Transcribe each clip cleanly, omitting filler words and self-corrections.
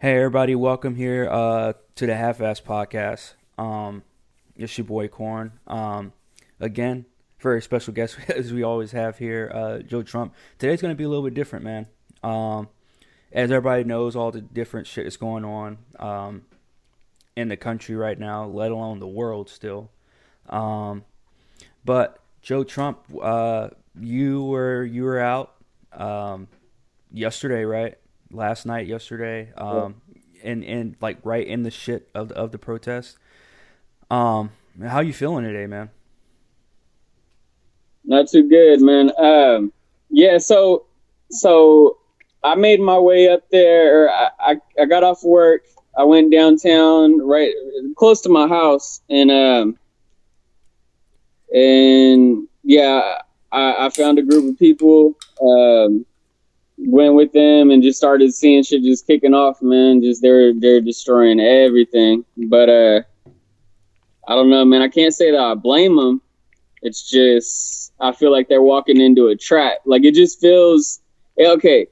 Hey everybody, welcome here to the Half-Ass Podcast. It's your boy Corn. Again, very special guest as we always have here, Joe Trump. Today's gonna be a little bit different, man. As everybody knows, all the different shit that's going on in the country right now, let alone the world still. But Joe Trump, you were out yesterday, right? Last night, yesterday, Yeah. and like right in the shit of the protest. How you feeling today, man? Not too good, man. Yeah, so I made my way up there. I got off work. I went downtown, right close to my house, and yeah, I found a group of people. Went with them and just started seeing shit just kicking off, man. Just they're destroying everything. But I don't know, man. I can't say that I blame them. It's just I feel like they're walking into a trap. Like it just feels okay.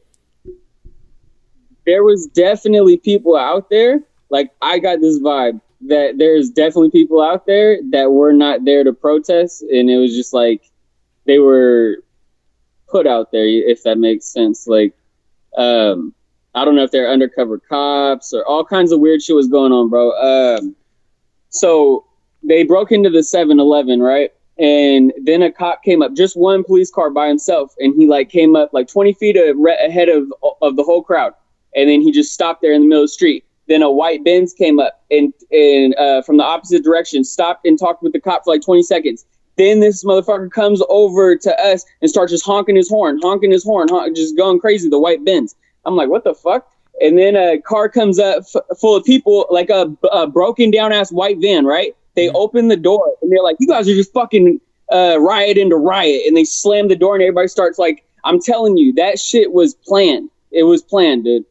There was definitely people out there. Like I got this vibe that there's definitely people out there that were not there to protest, and it was just like they were put out there, if that makes sense. Like I don't know if they're undercover cops or all kinds of weird shit was going on, bro. So they broke into the 7-Eleven, right? And then a cop came up, just one police car by himself, and he like came up like 20 feet ahead of the whole crowd, and then he just stopped there in the middle of the street. Then a white Benz came up and from the opposite direction, stopped and talked with the cop for like 20 seconds. Then this motherfucker comes over to us and starts just honking his horn, just going crazy. The white Benz. I'm like, what the fuck? And then a car comes up full of people, like a broken down ass white van, right? They Mhm. open the door and they're like, you guys are just fucking rioting to riot. And they slam the door and everybody starts like, I'm telling you, that shit was planned. It was planned, dude.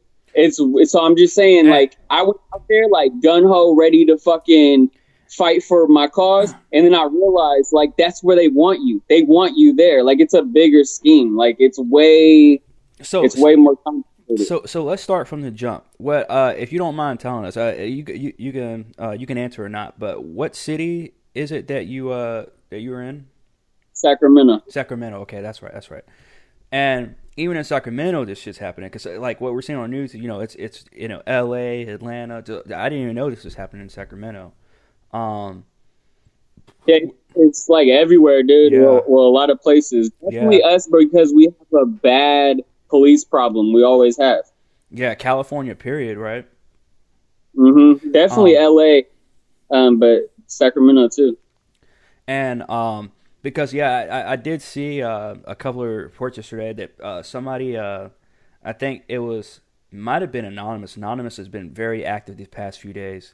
So I'm just saying, Hey, like, I went out there like gun ho ready to fucking fight for my cause. And then I realized like, that's where they want you. They want you there. Like it's a bigger scheme. Like so it's way more complicated. so let's start from the jump. What if you don't mind telling us? You can answer or not. But what city is it that you were in? Sacramento. Sacramento. Okay, that's right. That's right. And even in Sacramento, this shit's happening because, like, what we're seeing on the news, it's L.A., Atlanta. I didn't even know this was happening in Sacramento. Um, Yeah, it's like everywhere, dude. yeah, Well, a lot of places. yeah, Definitely us because we have a bad police problem. We always have. yeah. California, period. Right. Definitely Um, L.A., but Sacramento too. and because I did see a couple of reports yesterday that somebody, I think it was might have been anonymous. Anonymous has been very active these past few days.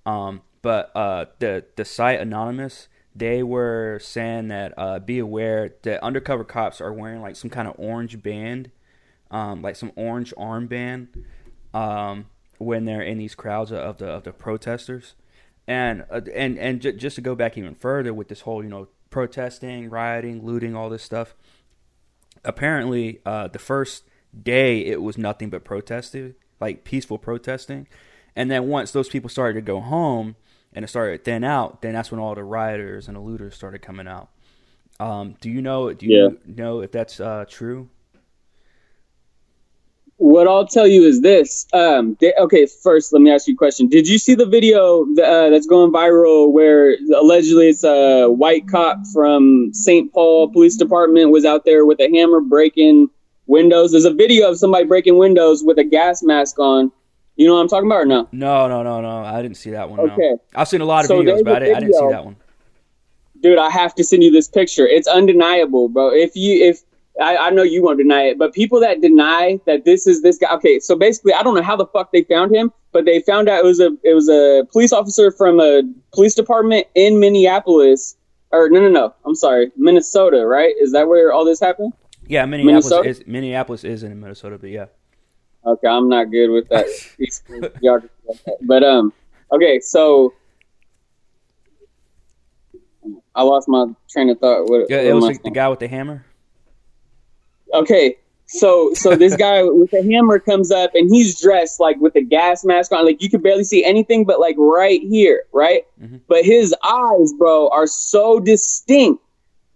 But the site Anonymous, they were saying that be aware that undercover cops are wearing like some kind of orange band, like some orange armband, when they're in these crowds of the protesters, and just to go back even further with this whole protesting, rioting, looting, all this stuff. Apparently, the first day it was nothing but protesting, like peaceful protesting, and then once those people started to go home and it started to thin out, then that's when all the rioters and the looters started coming out. Do you know? Do Yeah. you know if that's true? What I'll tell you is this. Okay, first let me ask you a question. Did you see the video that's going viral where allegedly it's a white cop from St. Paul Police Department was out there with a hammer breaking windows? There's a video of somebody breaking windows with a gas mask on. You know what I'm talking about or no? No, no, no, no. I didn't see that one. No, Okay. I've seen a lot of So videos, there's but a I didn't see video. that one. Dude, I have to send you this picture. It's undeniable, bro. If I know you won't deny it, but people that deny that this is this guy. Okay, so basically, I don't know how the fuck they found him, but they found out it was a police officer from a police department in Minneapolis, or no. I'm sorry, Minnesota. Right? Is that where all this happened? Yeah, Minnesota. Minneapolis is in Minnesota, but yeah. Okay, I'm not good with that East Coast geography like that. But okay, so I lost my train of thought. Yeah, What it am was I the saying? guy with the hammer. Okay, So this guy with a hammer comes up and he's dressed like with a gas mask on, like you could barely see anything but like right here, right? Mm-hmm. But his eyes, bro, are so distinct.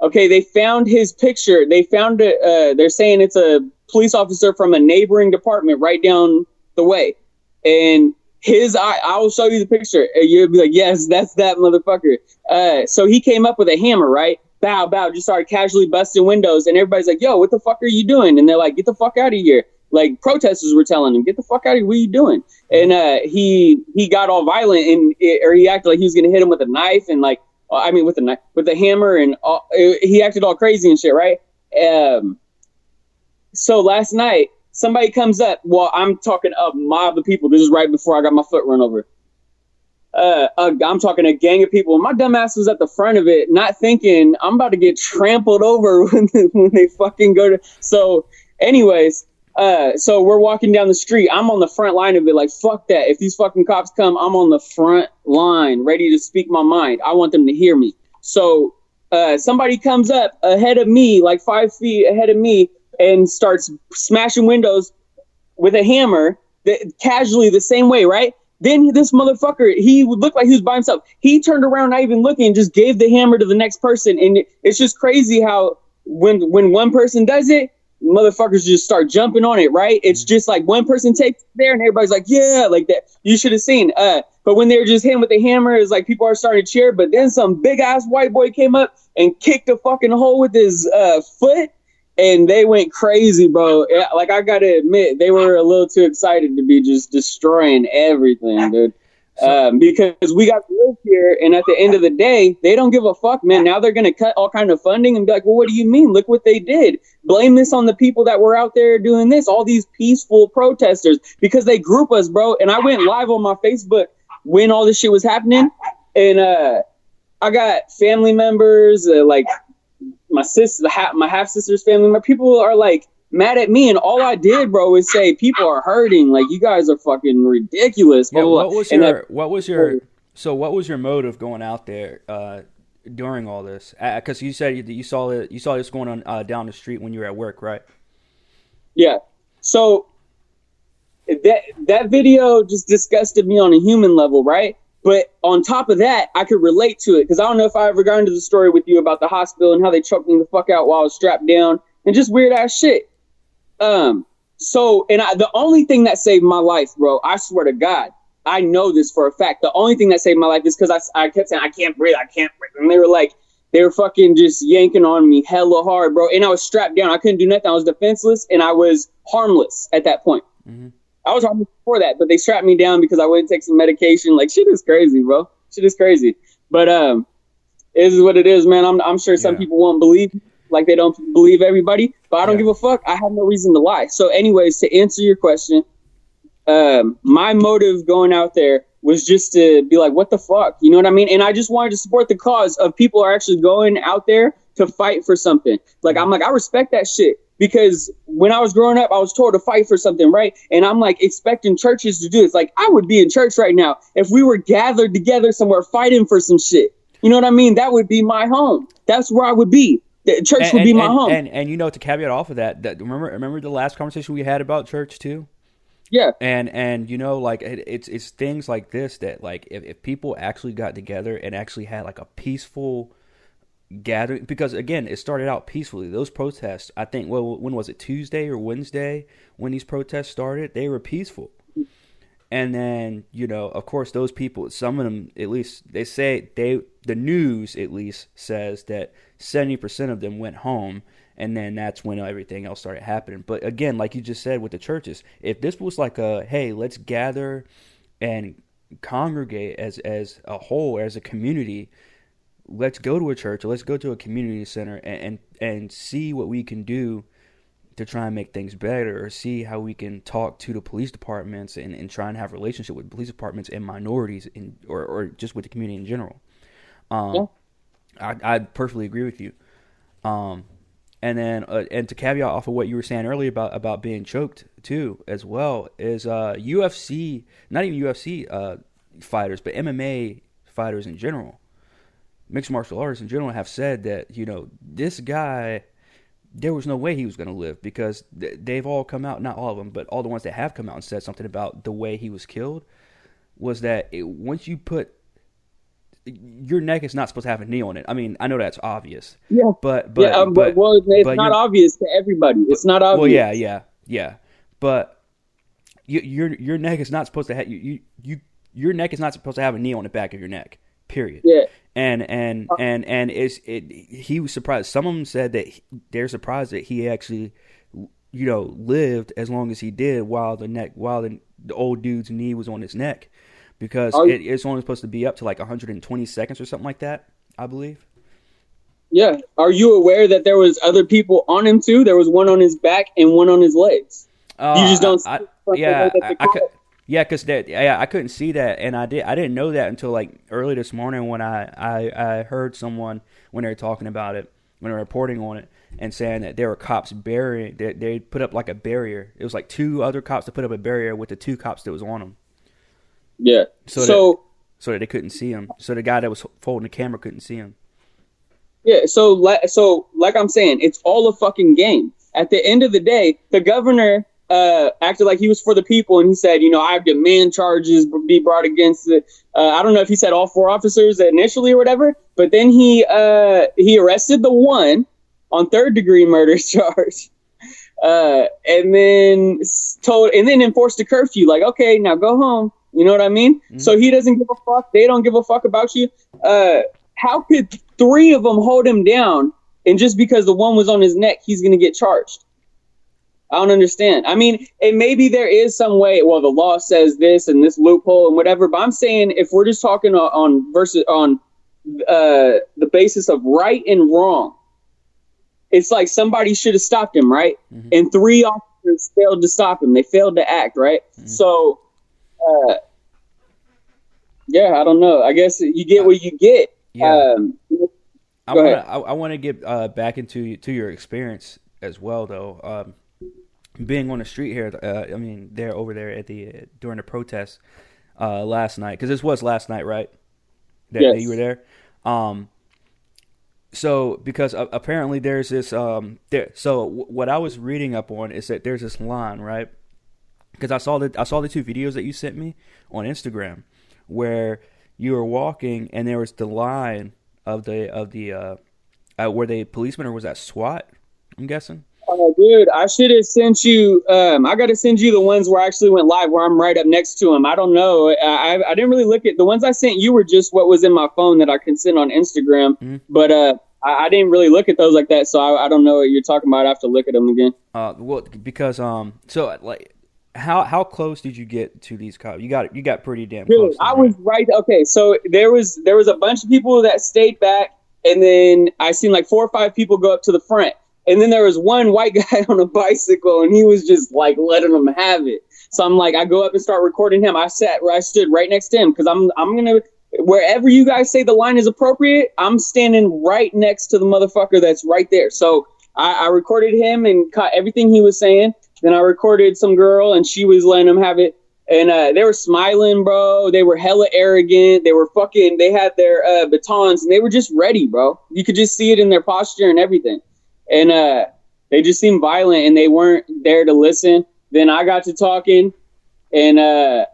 Okay, they found his picture. They found it. They're saying it's a police officer from a neighboring department right down the way, and his eye. I will show you the picture. And you'll be like, yes, that's that motherfucker. So he came up with a hammer, right? Bow, bow, just started casually busting windows, and everybody's like, yo, what the fuck are you doing? And they're like, get the fuck out of here. Like protesters were telling him, get the fuck out of here. What are you doing? And he got all violent, or he acted like he was gonna hit him with a knife, and like, I mean, with the knife, with the hammer, and he acted all crazy and shit, right? So last night, somebody comes up while I'm talking a mob of people. This is right before I got my foot run over. I'm talking a gang of people. My dumb ass was at the front of it, not thinking I'm about to get trampled over when they fucking go to. So, anyways, so we're walking down the street. I'm on the front line of it, like fuck that. If these fucking cops come, I'm on the front line, ready to speak my mind. I want them to hear me. So, somebody comes up ahead of me, like 5 feet ahead of me, and starts smashing windows with a hammer, casually the same way, right? Then this motherfucker, he would look like he was by himself. He turned around, not even looking, and just gave the hammer to the next person. And it's just crazy how when one person does it, motherfuckers just start jumping on it, right? It's just like one person takes it there, and everybody's like, yeah, like that. You should have seen. But when they were just hitting with the hammer, it's like people are starting to cheer. But then some big ass white boy came up and kicked a fucking hole with his foot. And they went crazy, bro. Like, I gotta admit, they were a little too excited to be just destroying everything, dude. Because we got to live here, and at the end of the day, they don't give a fuck, man. Now they're gonna cut all kind of funding and be like, well, what do you mean? Look what they did. Blame this on the people that were out there doing this, all these peaceful protesters, because they group us, bro. And I went live on my Facebook when all this shit was happening, and I got family members, like my sister, my half sister's family. My people are like mad at me, and all I did, bro, was say people are hurting. Like, you guys are fucking ridiculous. Yeah, what was your motive going out there during all this? Because you said you saw this going on down the street when you were at work, right? Yeah. So that video just disgusted me on a human level, right? But on top of that, I could relate to it, because I don't know if I ever got into the story with you about the hospital and how they choked me the fuck out while I was strapped down and just weird ass shit. The only thing that saved my life, bro, I swear to God, I know this for a fact. The only thing that saved my life is because I kept saying, I can't breathe. And they were fucking just yanking on me hella hard, bro. And I was strapped down. I couldn't do nothing. I was defenseless, and I was harmless at that point. Mm-hmm. I was harmless before that, but they strapped me down because I wouldn't take some medication. Like, shit is crazy, bro. Shit is crazy. But it is what it is, man. I'm sure some people won't believe, like they don't believe everybody, but I don't give a fuck. I have no reason to lie. So anyways, to answer your question, my motive going out there was just to be like, what the fuck? You know what I mean? And I just wanted to support the cause of people are actually going out there to fight for something. Like, I'm like, I respect that shit. Because when I was growing up, I was told to fight for something, right? And I'm like expecting churches to do this. Like, I would be in church right now if we were gathered together somewhere fighting for some shit. You know what I mean? That would be my home. That's where I would be. The church would be my home. And you know, to caveat off of that remember the last conversation we had about church too? Yeah. And you know, like it's things like this that, like, if people actually got together and actually had like a peaceful gathering, because again, it started out peacefully. Those protests, I think, well, when was it, Tuesday or Wednesday when these protests started? They were peaceful. And then, you know, of course, those people, some of them, at least they say, the news at least says that 70% of them went home, and then that's when everything else started happening. But again, like you just said with the churches, if this was like hey, let's gather and congregate as a whole, as a community, let's go to a church or let's go to a community center and see what we can do to try and make things better, or see how we can talk to the police departments and try and have a relationship with police departments and minorities or just with the community in general. I perfectly agree with you. And then and to caveat off of what you were saying earlier about being choked too, as well, is UFC, not even UFC fighters, but MMA fighters in general, mixed martial artists in general, have said that, you know, this guy there was no way he was going to live because they've all come out, not all of them, but all the ones that have come out and said something about the way he was killed was that once you put your neck is not supposed to have a knee on it. I mean, I know that's obvious. Yeah. But well, it's not obvious to everybody. It's not obvious. Well, yeah. But your neck is not supposed to have your neck is not supposed to have a knee on the back of your neck. Period. Yeah. And he was surprised. Some of them said that they're surprised that he actually, lived as long as he did while the old dude's knee was on his neck, because it's only supposed to be up to like 120 seconds or something like that, I believe. Yeah. Are you aware that there was other people on him too? There was one on his back and one on his legs. You just don't. I couldn't see that, and I didn't know that until like early this morning when I heard someone when they were talking about it, when they were reporting on it, and saying that there were cops burying. They put up like a barrier. It was like two other cops that put up a barrier with the two cops that was on them. Yeah. So that they couldn't see him. So the guy that was holding the camera couldn't see him. Yeah. So like I'm saying, it's all a fucking game. At the end of the day, the governor acted like he was for the people, and he said, I demand charges be brought against it. I don't know if he said all 4 officers initially or whatever, but then he arrested the one on 3rd-degree murder charge, and then enforced a curfew. Like, okay, now go home. You know what I mean? Mm-hmm. So he doesn't give a fuck. They don't give a fuck about you. How could 3 of them hold him down, and just because the one was on his neck, he's going to get charged? I don't understand. I mean, and maybe there is some way, well, the law says this and this loophole and whatever, but I'm saying if we're just talking on the basis of right and wrong, it's like somebody should have stopped him, right? Mm-hmm. And 3 officers failed to stop him. They failed to act, right? Mm-hmm. So, I don't know. I guess you get what you get. Yeah. I want to get back into your experience as well, though. Being on the street here, they're over there at during the protest last night, because this was last night, right? That you were there. So because apparently there's this So what I was reading up on is that there's this line, right? Because I saw the 2 videos that you sent me on Instagram where you were walking and there was the line of the where the policeman, or was that SWAT? I'm guessing. Oh, dude, I should have sent you. I got to send you the ones where I actually went live, where I'm right up next to him. I don't know. I didn't really look at the ones I sent you. Were just what was in my phone that I can send on Instagram. Mm-hmm. But I didn't really look at those like that, so I don't know what you're talking about. I have to look at them again. Well, because so like, how close did you get to these cops? You got pretty damn close. I was right. Okay, so there was a bunch of people that stayed back, and then I seen like 4 or 5 people go up to the front. And then there was one white guy on a bicycle, and he was just like letting them have it. So I'm like, I go up and start recording him. I stood right next to him, because I'm gonna, wherever you guys say the line is appropriate, I'm standing right next to the motherfucker that's right there. So I recorded him and caught everything he was saying. Then I recorded some girl, and she was letting him have it. And they were smiling, bro. They were hella arrogant. They had their batons, and they were just ready, bro. You could just see it in their posture and everything. And they just seemed violent, and they weren't there to listen. Then I got to talking, and I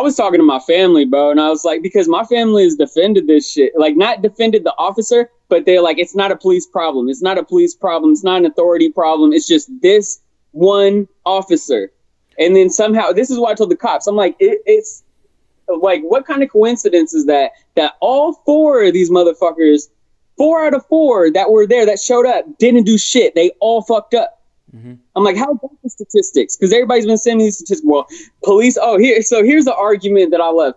was talking to my family, bro. And I was like, because my family has defended this shit. Like, not defended the officer, but they're like, it's not a police problem. It's not a police problem. It's not an authority problem. It's just this one officer. And then somehow, this is why I told the cops, I'm like, it's like, what kind of coincidence is that all 4 of these motherfuckers, 4 out of 4 that were there, that showed up, didn't do shit. They all fucked up. Mm-hmm. I'm like, how about the statistics? Because everybody's been sending me these statistics. Well, police. Here's the argument that I love.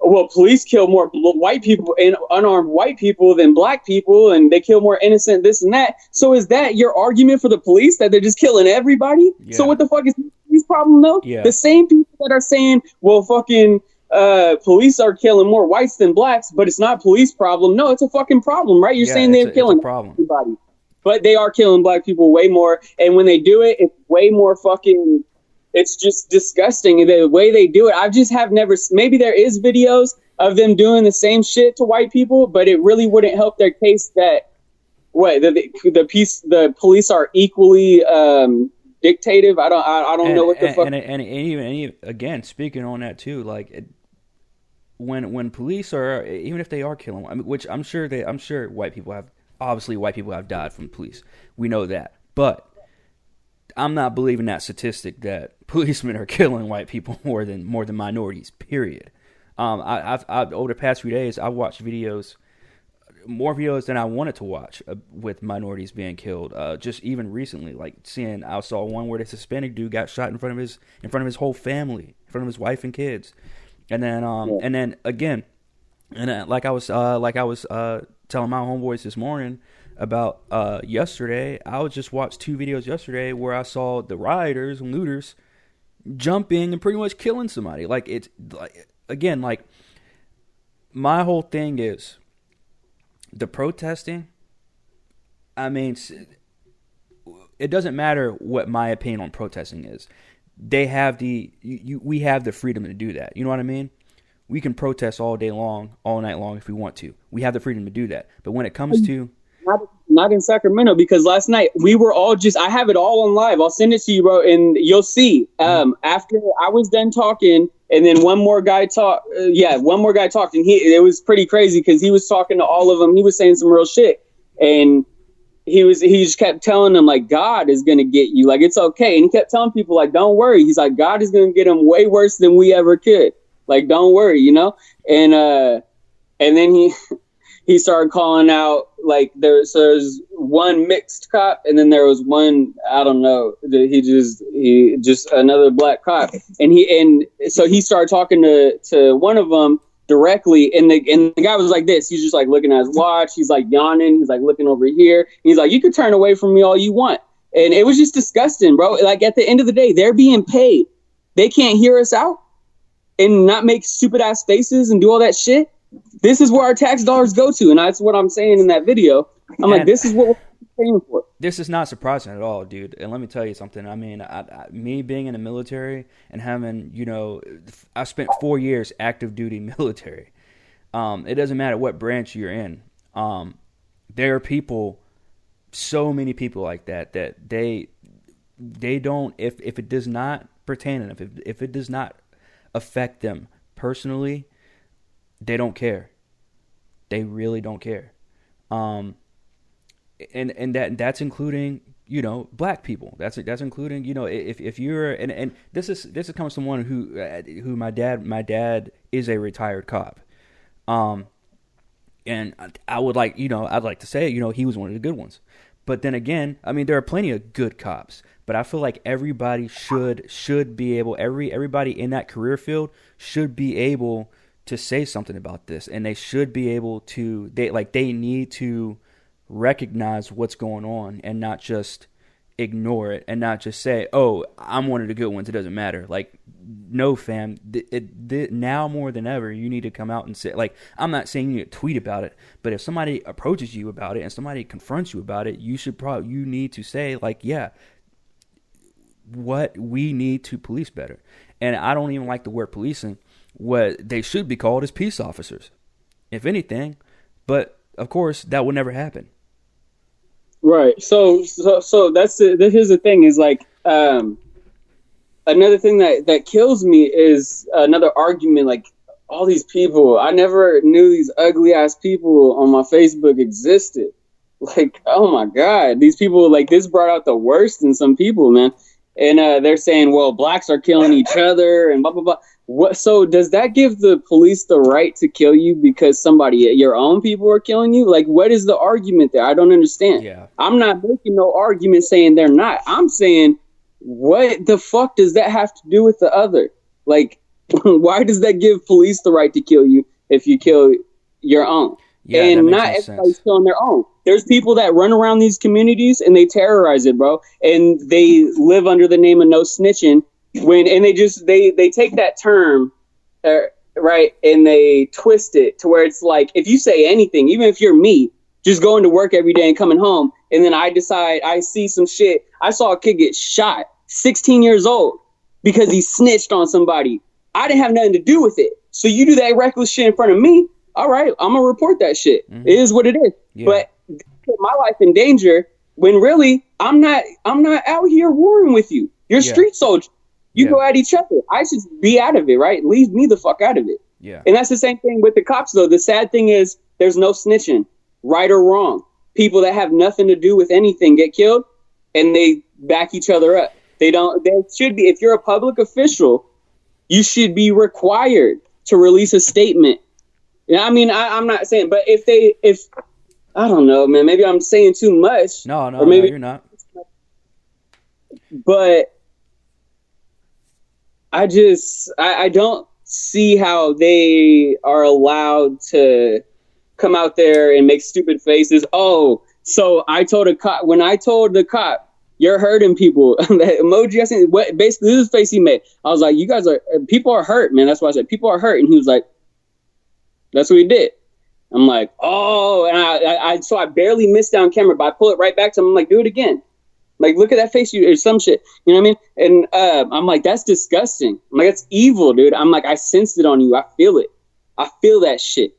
Well, police kill more white people and unarmed white people than black people, and they kill more innocent this and that. So is that your argument for the police, that they're just killing everybody? Yeah. So what the fuck is the police problem though? Yeah. The same people that are saying, well, fucking. Police are killing more whites than blacks, but it's not a police problem. No, it's a fucking problem, right? You're saying they're killing everybody, but they are killing black people way more. And when they do it, it's way more fucking. It's just disgusting the way they do it. I just have never. Maybe there is videos of them doing the same shit to white people, but it really wouldn't help their case that what the police are equally dictative. I don't know what the fuck. And even again, speaking on that too, like when police are, even if they are killing, I mean, which I'm sure white people have died from police. We know that, but I'm not believing that statistic that policemen are killing white people more than minorities. Period. I've over the past few days, I've watched more videos than I wanted to watch with minorities being killed. Just even recently, like I saw one where this Hispanic dude got shot in front of his whole family, in front of his wife and kids, and then again, like I was telling my homeboys this morning about yesterday, I would just watch 2 videos yesterday where I saw the rioters and looters jumping and pretty much killing somebody. Like it's like, again, like my whole thing is the protesting. I mean, it doesn't matter what my opinion on protesting is. We have the freedom to do that. You know what I mean? We can protest all day long, all night long if we want to. We have the freedom to do that. But when it comes to not in Sacramento, because last night we were all I have it all on live. I'll send it to you, bro, and you'll see. After I was done talking, and then one more guy talked, and it was pretty crazy because he was talking to all of them. He was saying some real shit, and he just kept telling them like God is gonna get you, like it's okay, and he kept telling people like don't worry. He's like God is gonna get them way worse than we ever could. Like don't worry, you know, and then he started calling out like there's one mixed cop, and then there was one, I don't know, he just another black cop, and so he started talking to one of them directly, and the guy was like this. He's just like looking at his watch. He's like yawning. He's like looking over here. He's like, you can turn away from me all you want, and it was just disgusting, bro. Like at the end of the day, they're being paid. They can't hear us out and not make stupid ass faces and do all that shit. This is where our tax dollars go to, and that's what I'm saying in that video. Like, this is what we're paying for. This is not surprising at all, dude. And let me tell you something. I mean, me being in the military and having, I spent 4 years active duty military. It doesn't matter what branch you're in. There are people, so many people like that they don't, if it does not pertain to them, if it does not affect them personally, they don't care. They really don't care. And that's including, black people. That's including, if you're, and this is comes from someone who my dad is a retired cop. And I would like, I'd like to say, he was one of the good ones. But then again, I mean, there are plenty of good cops, but I feel like everybody should be able, everybody in that career field should be able to say something about this, and they should be able to, they need to recognize what's going on and not just ignore it and not just say, oh, I'm one of the good ones, it doesn't matter. Like, no, fam, now more than ever, you need to come out and say, like, I'm not saying you need to tweet about it, but if somebody approaches you about it and somebody confronts you about it, you need to say, like, yeah, we need to police better. And I don't even like the word policing. What they should be called is peace officers, if anything. But of course, that would never happen. Right. So that's here's the thing is like another thing that kills me is another argument. Like all these people, I never knew these ugly ass people on my Facebook existed. Like, oh my God, these people, like this brought out the worst in some people, man. And they're saying, well, blacks are killing each other and blah, blah, blah. So does that give the police the right to kill you because your own people are killing you? Like, what is the argument there? I don't understand. Yeah. I'm not making no argument saying they're not. I'm saying, what the fuck does that have to do with the other? Like, why does that give police the right to kill you if you kill your own? Yeah, and not everybody's killing their own. There's people that run around these communities and they terrorize it, bro. And they live under the name of no snitching. They take that term, right, and they twist it to where it's like, if you say anything, even if you're me, just going to work every day and coming home, and then I decide I see some shit. I saw a kid get shot, 16 years old, because he snitched on somebody. I didn't have nothing to do with it. So you do that reckless shit in front of me, all right, I'm going to report that shit. Mm-hmm. It is what it is. Yeah. But put my life in danger when really I'm not out here warring with you. You're street soldiers. You go at each other. I should be out of it, right? Leave me the fuck out of it. Yeah. And that's the same thing with the cops, though. The sad thing is there's no snitching, right or wrong. People that have nothing to do with anything get killed, and they back each other up. They should be, if you're a public official, you should be required to release a statement. I mean, I'm not saying, but if I don't know, man, maybe I'm saying too much. No, or maybe, you're not. But I don't see how they are allowed to come out there and make stupid faces. Oh, so I told the cop, you're hurting people. That emoji, I seen, basically this is the face he made. I was like, people are hurt, man. That's why I said people are hurt. And he was like, that's what he did. I'm like, oh, and so I barely missed down camera, but I pull it right back to him. I'm like, do it again. Like, look at that face, or some shit. You know what I mean? And I'm like, that's disgusting. I'm like, that's evil, dude. I'm like, I sensed it on you. I feel it. I feel that shit.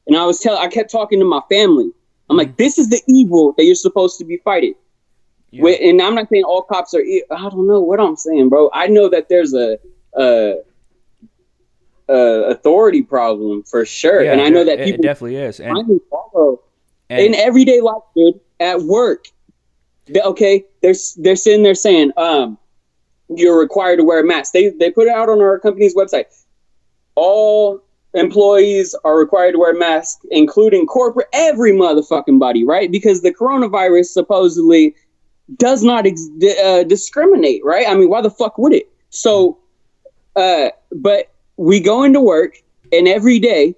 And I kept talking to my family. I'm like, this is the evil that you're supposed to be fighting. Yeah. And I'm not saying all cops are. I don't know what I'm saying, bro. I know that there's a authority problem for sure, and I know that people it definitely is. And in everyday life, dude, at work. They're sitting there saying, you're required to wear a mask. They put it out on our company's website. All employees are required to wear masks, including corporate, every motherfucking body, right? Because the coronavirus supposedly does not discriminate, right? I mean, why the fuck would it? So, but we go into work, and every day,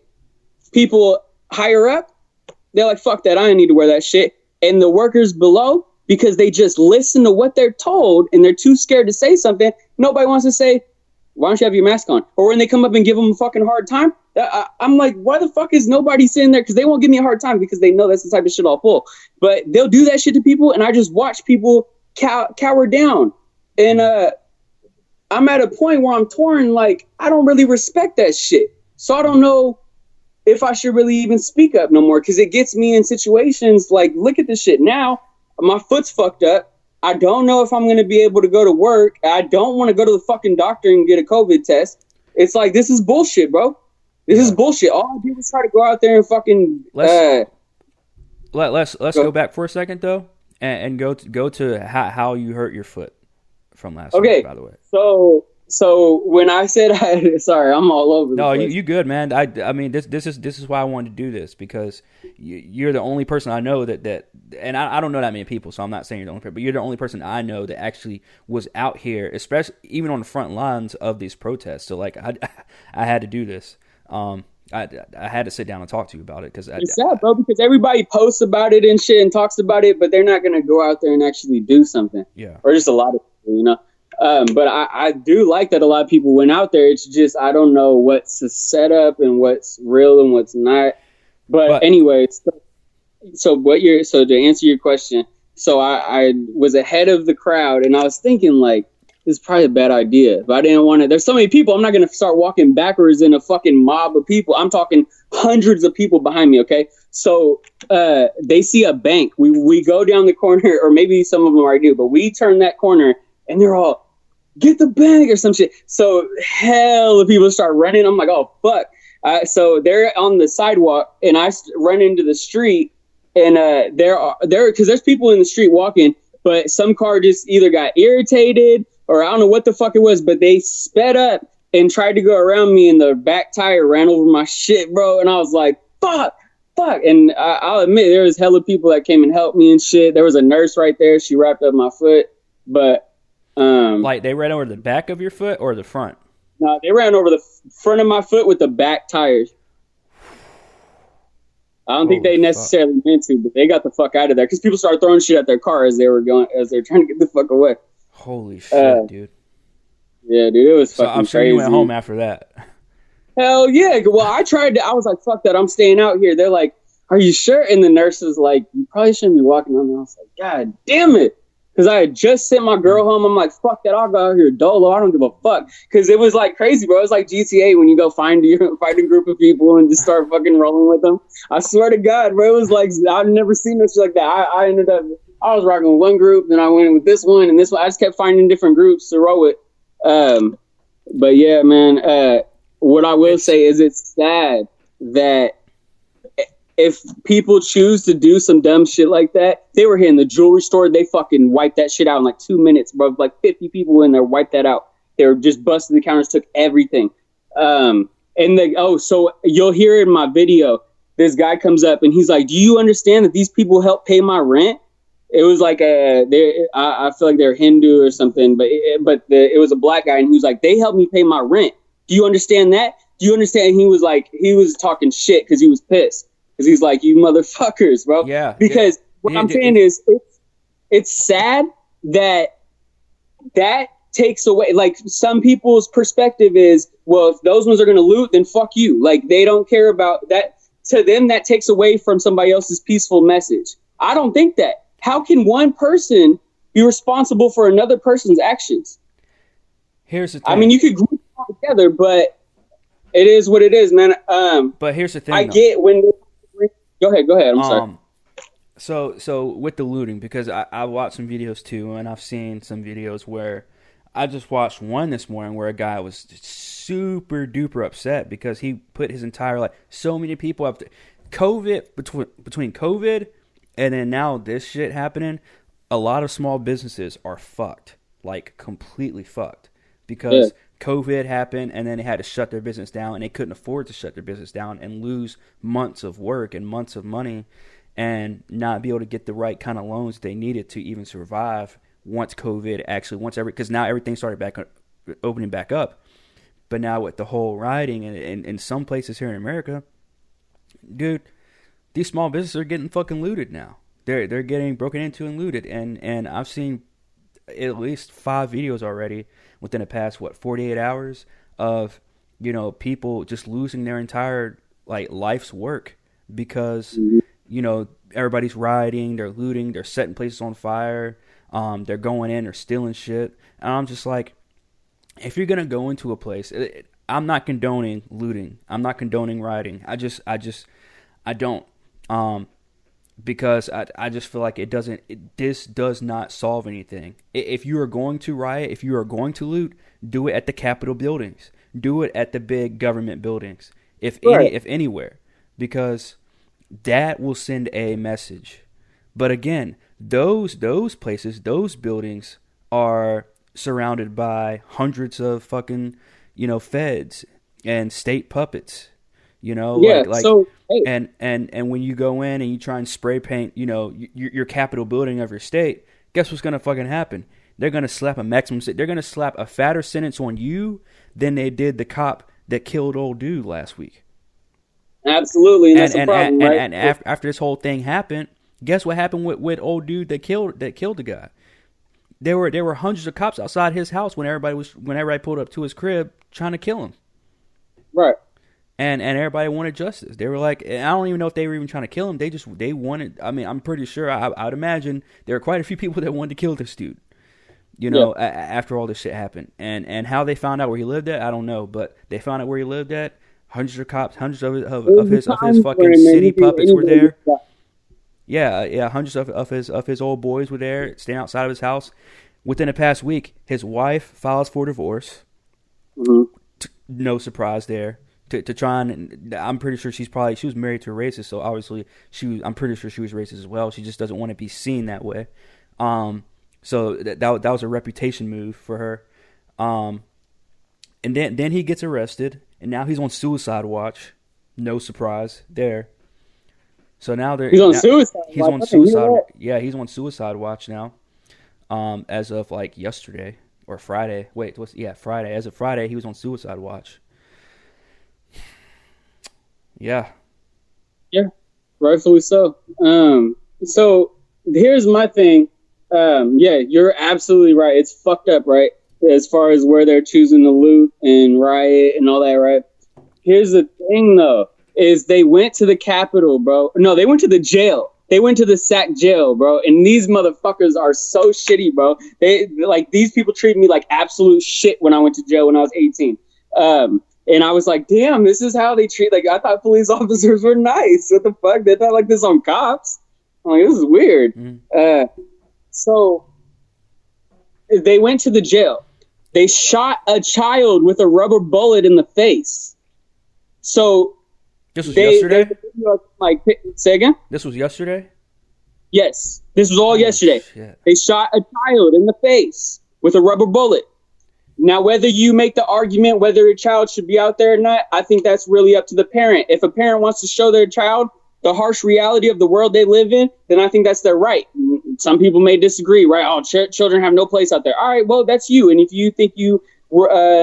people higher up, they're like, fuck that, I don't need to wear that shit. And the workers below, because they just listen to what they're told and they're too scared to say something, nobody wants to say, why don't you have your mask on? Or when they come up and give them a fucking hard time, I'm like, why the fuck is nobody sitting there? Because they won't give me a hard time because they know that's the type of shit I'll pull. But they'll do that shit to people, and I just watch people cower down. And I'm at a point where I'm torn, like, I don't really respect that shit. So I don't know if I should really even speak up no more, because it gets me in situations like, look at this shit now. My foot's fucked up. I don't know if I'm going to be able to go to work. I don't want to go to the fucking doctor and get a COVID test. It's like, this is bullshit, bro. This is bullshit. All I do is try to go out there and fucking... Let's go back for a second, though, and go to how you hurt your foot from last week, by the way. So when I said, sorry, I'm all over. No, you good, man. I mean, this is why I wanted to do this, because you're the only person I know that, and I don't know that many people, so I'm not saying you're the only person, but you're the only person I know that actually was out here, especially even on the front lines of these protests. So like, I had to do this. I had to sit down and talk to you about it, because it's sad, bro, because everybody posts about it and shit and talks about it, but they're not going to go out there and actually do something. Yeah, or just a lot of people, you know. But I do like that a lot of people went out there. It's just, I don't know what's a setup and what's real and what's not. But anyway, so to answer your question, so I was ahead of the crowd, and I was thinking, like, this is probably a bad idea. But I didn't want to. There's so many people. I'm not going to start walking backwards in a fucking mob of people. I'm talking hundreds of people behind me. Okay. So they see a bank. We go down the corner, or maybe some of them already do, but we turn that corner, and they're all, get the bank or some shit. So hell of people start running. I'm like, oh, fuck. So they're on the sidewalk, and I run into the street, and because there's people in the street walking, but some car just either got irritated, or I don't know what the fuck it was, but they sped up and tried to go around me, and the back tire ran over my shit, bro. And I was like, fuck. And I'll admit, there was hella people that came and helped me and shit. There was a nurse right there. She wrapped up my foot, but like, they ran over the back of your foot or the front? No, they ran over the front of my foot with the back tires. I don't think they necessarily meant to, but they got the fuck out of there, because people started throwing shit at their car as they were trying to get the fuck away. Holy shit, dude. Yeah, dude, it was fucking crazy. I'm sure you went home after that. Hell yeah. Well, I was like, fuck that, I'm staying out here. They're like, are you sure? And the nurse was like, you probably shouldn't be walking on. I was like, God damn it. Because I had just sent my girl home. I'm like, fuck that. I'll go out here dolo. I don't give a fuck. Because it was like crazy, bro. It was like GTA when you go find a group of people and just start fucking rolling with them. I swear to God, bro. It was like, I've never seen this like that. I ended up, I was rocking with one group, then I went with this one and this one. I just kept finding different groups to roll with. But yeah, man, what I will say is it's sad that if people choose to do some dumb shit like that, they were here in the jewelry store. They fucking wiped that shit out in like 2 minutes, bro. Like 50 people in there wiped that out. They were just busting the counters, took everything. So you'll hear in my video, this guy comes up and he's like, do you understand that these people help pay my rent? It was like I feel like they're Hindu or something, but it was a black guy and he was like, they helped me pay my rent. Do you understand that? Do you understand? And he was talking shit because he was pissed. Because he's like, you motherfuckers, bro. Yeah. Because what I'm saying is, it's sad that takes away. Like, some people's perspective is, well, if those ones are going to loot, then fuck you. Like, they don't care about that. To them, that takes away from somebody else's peaceful message. I don't think that. How can one person be responsible for another person's actions? Here's the thing. I mean, you could group it all together, but it is what it is, man. But here's the thing. I get when. Go ahead. I'm sorry. So with the looting, because I watched some videos too, and I've seen some videos where I just watched one this morning where a guy was super duper upset because he put his entire life, so many people up to COVID, between COVID and then now this shit happening, a lot of small businesses are fucked, like completely fucked, because COVID happened and then they had to shut their business down and they couldn't afford to shut their business down and lose months of work and months of money and not be able to get the right kind of loans they needed to even survive once COVID because now everything started opening back up. But now with the whole rioting and in some places here in America, dude, these small businesses are getting fucking looted now. They're getting broken into and looted, and I've seen at least 5 videos already within the past 48 hours of people just losing their entire life's work because everybody's rioting, they're looting, they're setting places on fire, they're going in, they're stealing shit, and I'm just like, if you're gonna go into a place, I'm not condoning looting, I'm not condoning rioting, I don't, because I just feel like this does not solve anything. If you are going to riot, if you are going to loot, do it at the Capitol buildings. Do it at the big government buildings, if anywhere, because that will send a message. But again, those places, those buildings are surrounded by hundreds of fucking, feds and state puppets. And when you go in and you try and spray paint, your Capitol building of your state, guess what's gonna fucking happen? They're gonna slap a maximum. They're gonna slap a fatter sentence on you than they did the cop that killed old dude last week. Absolutely, and that's the problem, right? And after this whole thing happened, guess what happened with old dude that killed the guy? There were hundreds of cops outside his house when everybody pulled up to his crib trying to kill him. Right. And everybody wanted justice. They were like, I don't even know if they were even trying to kill him. They wanted. I mean, I'm pretty sure. I'd imagine there were quite a few people that wanted to kill this dude. After all this shit happened, and how they found out where he lived at, I don't know. But they found out where he lived at. Hundreds of cops, hundreds of his fucking city puppets were there. Yeah, hundreds of his old boys were there, standing outside of his house. Within the past week, his wife files for divorce. Mm-hmm. No surprise there. To try and, I'm pretty sure she was married to a racist, so obviously I'm pretty sure she was racist as well. She just doesn't want to be seen that way. So that was a reputation move for her. And then he gets arrested, and now he's on suicide watch. No surprise there. So now he's on suicide. He's on suicide. Yeah, he's on suicide watch now. As of yesterday or Friday. Friday. As of Friday, he was on suicide watch. Yeah, rightfully so. So here's my thing. You're absolutely right. It's fucked up, right? As far as where they're choosing to loot and riot and all that, right? Here's the thing, though, is they went to the Capitol, bro. No, they went to the jail. They went to the Sac jail, bro. And these motherfuckers are so shitty, bro. These people treated me like absolute shit when I went to jail when I was 18. And I was like, damn, this is how they treat, like, I thought police officers were nice. What the fuck? They're not like this on cops. I'm like, this is weird. So they went to the jail. They shot a child with a rubber bullet in the face. So this was yesterday? Like, say again? This was yesterday? Yes. This was all yesterday. Shit. They shot a child in the face with a rubber bullet. Now, whether you make the argument whether a child should be out there or not, I think that's really up to the parent. If a parent wants to show their child the harsh reality of the world they live in, then I think that's their right. Some people may disagree, right? Oh, children have no place out there. All right, well, that's you. And if you think you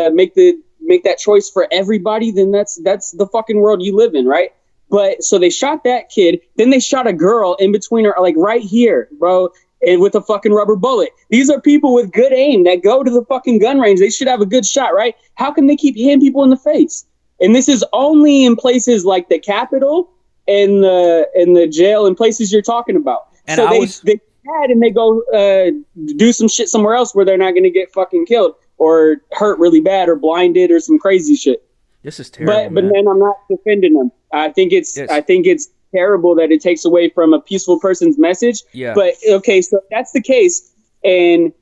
make that choice for everybody, then that's the fucking world you live in, right? But so they shot that kid, then they shot a girl in between her, like right here, bro, and with a fucking rubber bullet. These are people with good aim that go to the fucking gun range. They should have a good shot, right? How can they keep hitting people in the face? And this is only in places like the Capitol and the jail and places you're talking about. And so they had and they go do some shit somewhere else where they're not going to get fucking killed or hurt really bad or blinded or some crazy shit. This is terrible. But then I'm not defending them. I think it's terrible that it takes away from a peaceful person's message. Yeah. But okay, so that's the case, and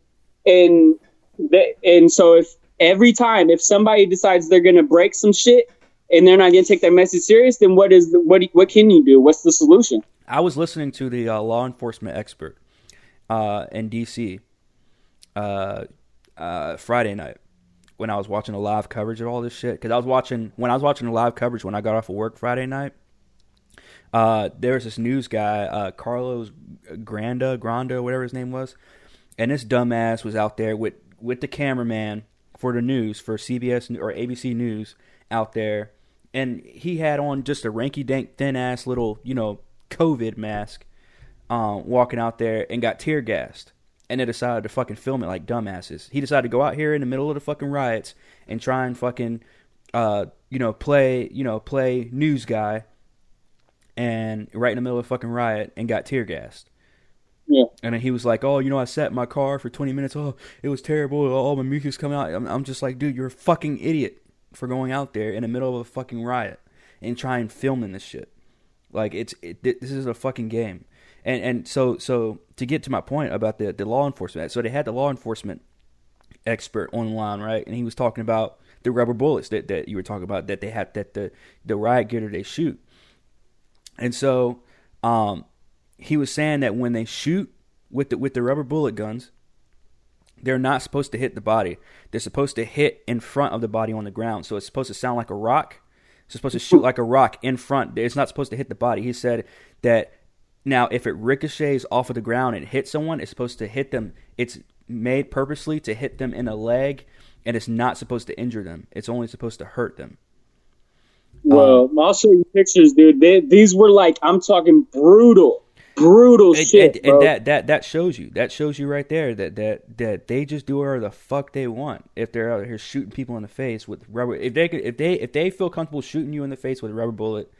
so if every time if somebody decides they're gonna break some shit and they're not gonna take that message serious, then what can you do? What's the solution? I was listening to the law enforcement expert in DC Friday night when I was watching the live coverage of all this shit. Because I was watching the live coverage when I got off of work Friday night. There was this news guy, Carlos Granda, whatever his name was, and this dumbass was out there with the cameraman for the news, for CBS or ABC News out there, and he had on just a rinky-dink, thin-ass little, COVID mask, walking out there and got tear-gassed, and they decided to fucking film it like dumbasses. He decided to go out here in the middle of the fucking riots and try and fucking, play news guy, and right in the middle of a fucking riot and got tear gassed. Yeah. And then he was like, oh, I sat in my car for 20 minutes. Oh, it was terrible. All my mucus coming out. I'm just like, dude, you're a fucking idiot for going out there in the middle of a fucking riot and trying filming this shit. Like, this is a fucking game. And so to get to my point about the law enforcement, so they had the law enforcement expert online, right? And he was talking about the rubber bullets that you were talking about, that they had, that the riot gear they shoot. And so, he was saying that when they shoot with the rubber bullet guns, they're not supposed to hit the body. They're supposed to hit in front of the body on the ground. So it's supposed to sound like a rock. It's supposed to shoot like a rock in front. It's not supposed to hit the body. He said that now if it ricochets off of the ground and hits someone, it's supposed to hit them. It's made purposely to hit them in a leg, and it's not supposed to injure them. It's only supposed to hurt them. Well, I'll show you pictures, dude. These were like, I'm talking brutal shit, bro. And that shows you. That shows you right there that they just do whatever the fuck they want. If they're out here shooting people in the face with rubber, if they feel comfortable shooting you in the face with a rubber bullet,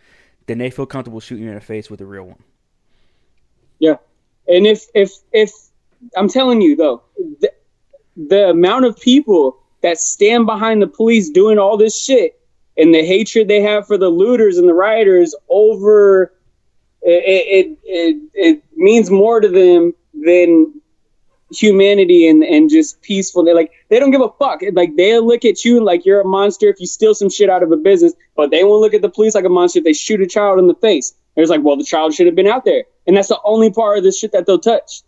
then they feel comfortable shooting you in the face with a real one. Yeah, and if I'm telling you though, the amount of people that stand behind the police doing all this shit, and the hatred they have for the looters and the rioters over it means more to them than humanity and just peaceful. They don't give a fuck. Like, they'll look at you like you're a monster if you steal some shit out of a business, but they won't look at the police like a monster if they shoot a child in the face. It's like, well, the child should have been out there. And that's the only part of this shit that they'll touch.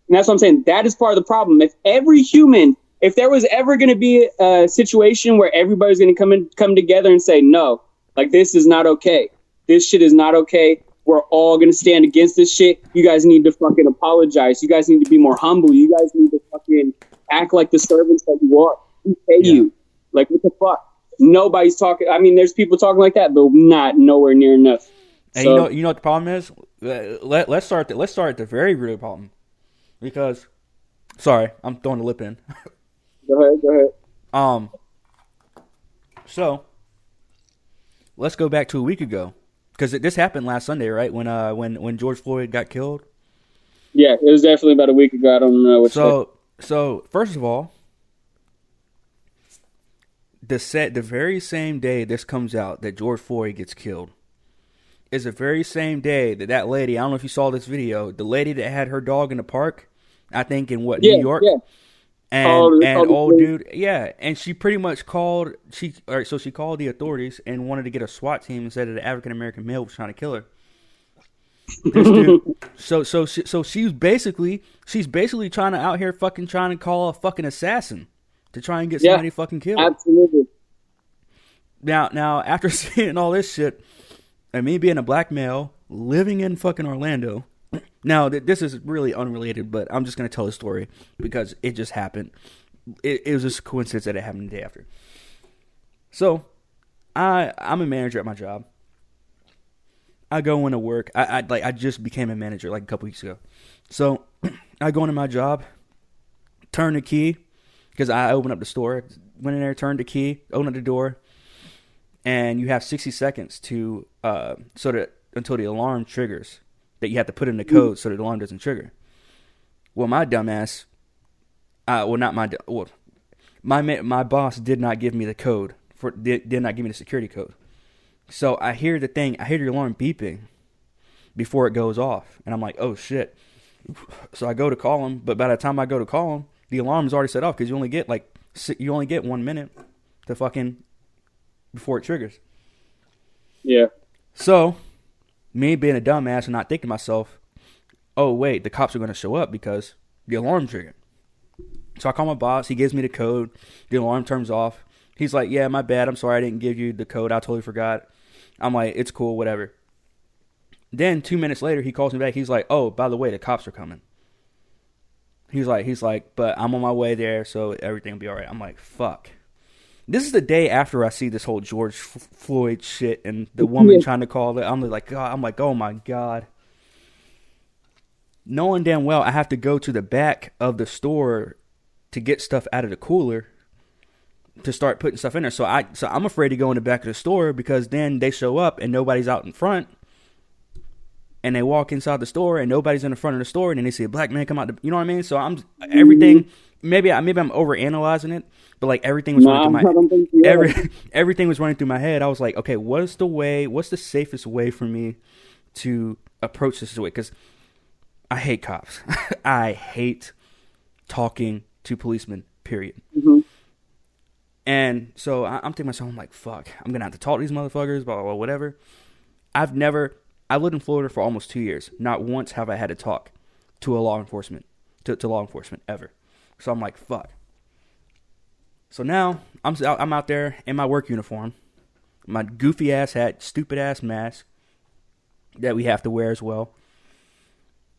And that's what I'm saying. That is part of the problem. If there was ever going to be a situation where everybody's going to come together and say, no, like, this is not okay. This shit is not okay. We're all going to stand against this shit. You guys need to fucking apologize. You guys need to be more humble. You guys need to fucking act like the servants that you are. We pay you. Like, what the fuck? Nobody's talking. I mean, there's people talking like that, but not nowhere near enough. And so, you know what the problem is? Let's start at the very root of the problem. Because, sorry, I'm throwing the lip in. Go ahead. So, let's go back to a week ago. Because this happened last Sunday, right? When George Floyd got killed. Yeah, it was definitely about a week ago. I don't know which day. So first of all, the very same day this comes out that George Floyd gets killed is the very same day that lady, I don't know if you saw this video, the lady that had her dog in the park, I think in New York, and old dude, yeah, and she pretty much called she called the authorities and wanted to get a SWAT team and said that an African American male was trying to kill her. This dude, so she's basically trying to call a fucking assassin to try and get somebody fucking killed. Absolutely. Now after seeing all this shit, and me being a black male living in fucking Orlando, now this is really unrelated, but I'm just gonna tell the story because it just happened. It was just a coincidence that it happened the day after. So, I'm a manager at my job. I go into work. I just became a manager like a couple weeks ago. So I go into my job, turn the key because I open up the store. Went in there, turned the key, opened up the door, and you have 60 seconds to until the alarm triggers. That you have to put in the code so that the alarm doesn't trigger. Well, my dumbass, my boss did not give me the code did not give me the security code. So I hear the alarm beeping before it goes off, and I'm like, oh shit. So I go to call him, but by the time I go to call him, the alarm is already set off because you only get 1 minute to fucking before it triggers. Yeah. So me being a dumbass and not thinking to myself, oh wait, the cops are going to show up because the alarm triggered. So I call my boss. He gives me the code. The alarm turns off. He's like, yeah, my bad. I'm sorry I didn't give you the code. I totally forgot. I'm like, it's cool, whatever. Then 2 minutes later, he calls me back. He's like, oh, by the way, the cops are coming. He's like, but I'm on my way there, so everything will be all right. I'm like, fuck. This is the day after I see this whole George Floyd shit and the woman trying to call it. I'm like, God. I'm like, oh my God. Knowing damn well I have to go to the back of the store to get stuff out of the cooler to start putting stuff in there. So I'm afraid to go in the back of the store because then they show up and nobody's out in front. And they walk inside the store and nobody's in the front of the store, and then they see a black man come out. You know what I mean? So everything. Maybe I'm overanalyzing it, but like everything was running through my everything was running through my head. I was like, okay, what's the safest way for me to approach this way? Because I hate cops. I hate talking to policemen. Period. Mm-hmm. And so I'm thinking to myself, I'm like, fuck, I'm gonna have to talk to these motherfuckers, blah blah blah, whatever. I lived in Florida for almost 2 years. Not once have I had to talk to law enforcement ever. So I'm like, fuck. So now I'm out there in my work uniform, my goofy ass hat, stupid ass mask that we have to wear as well.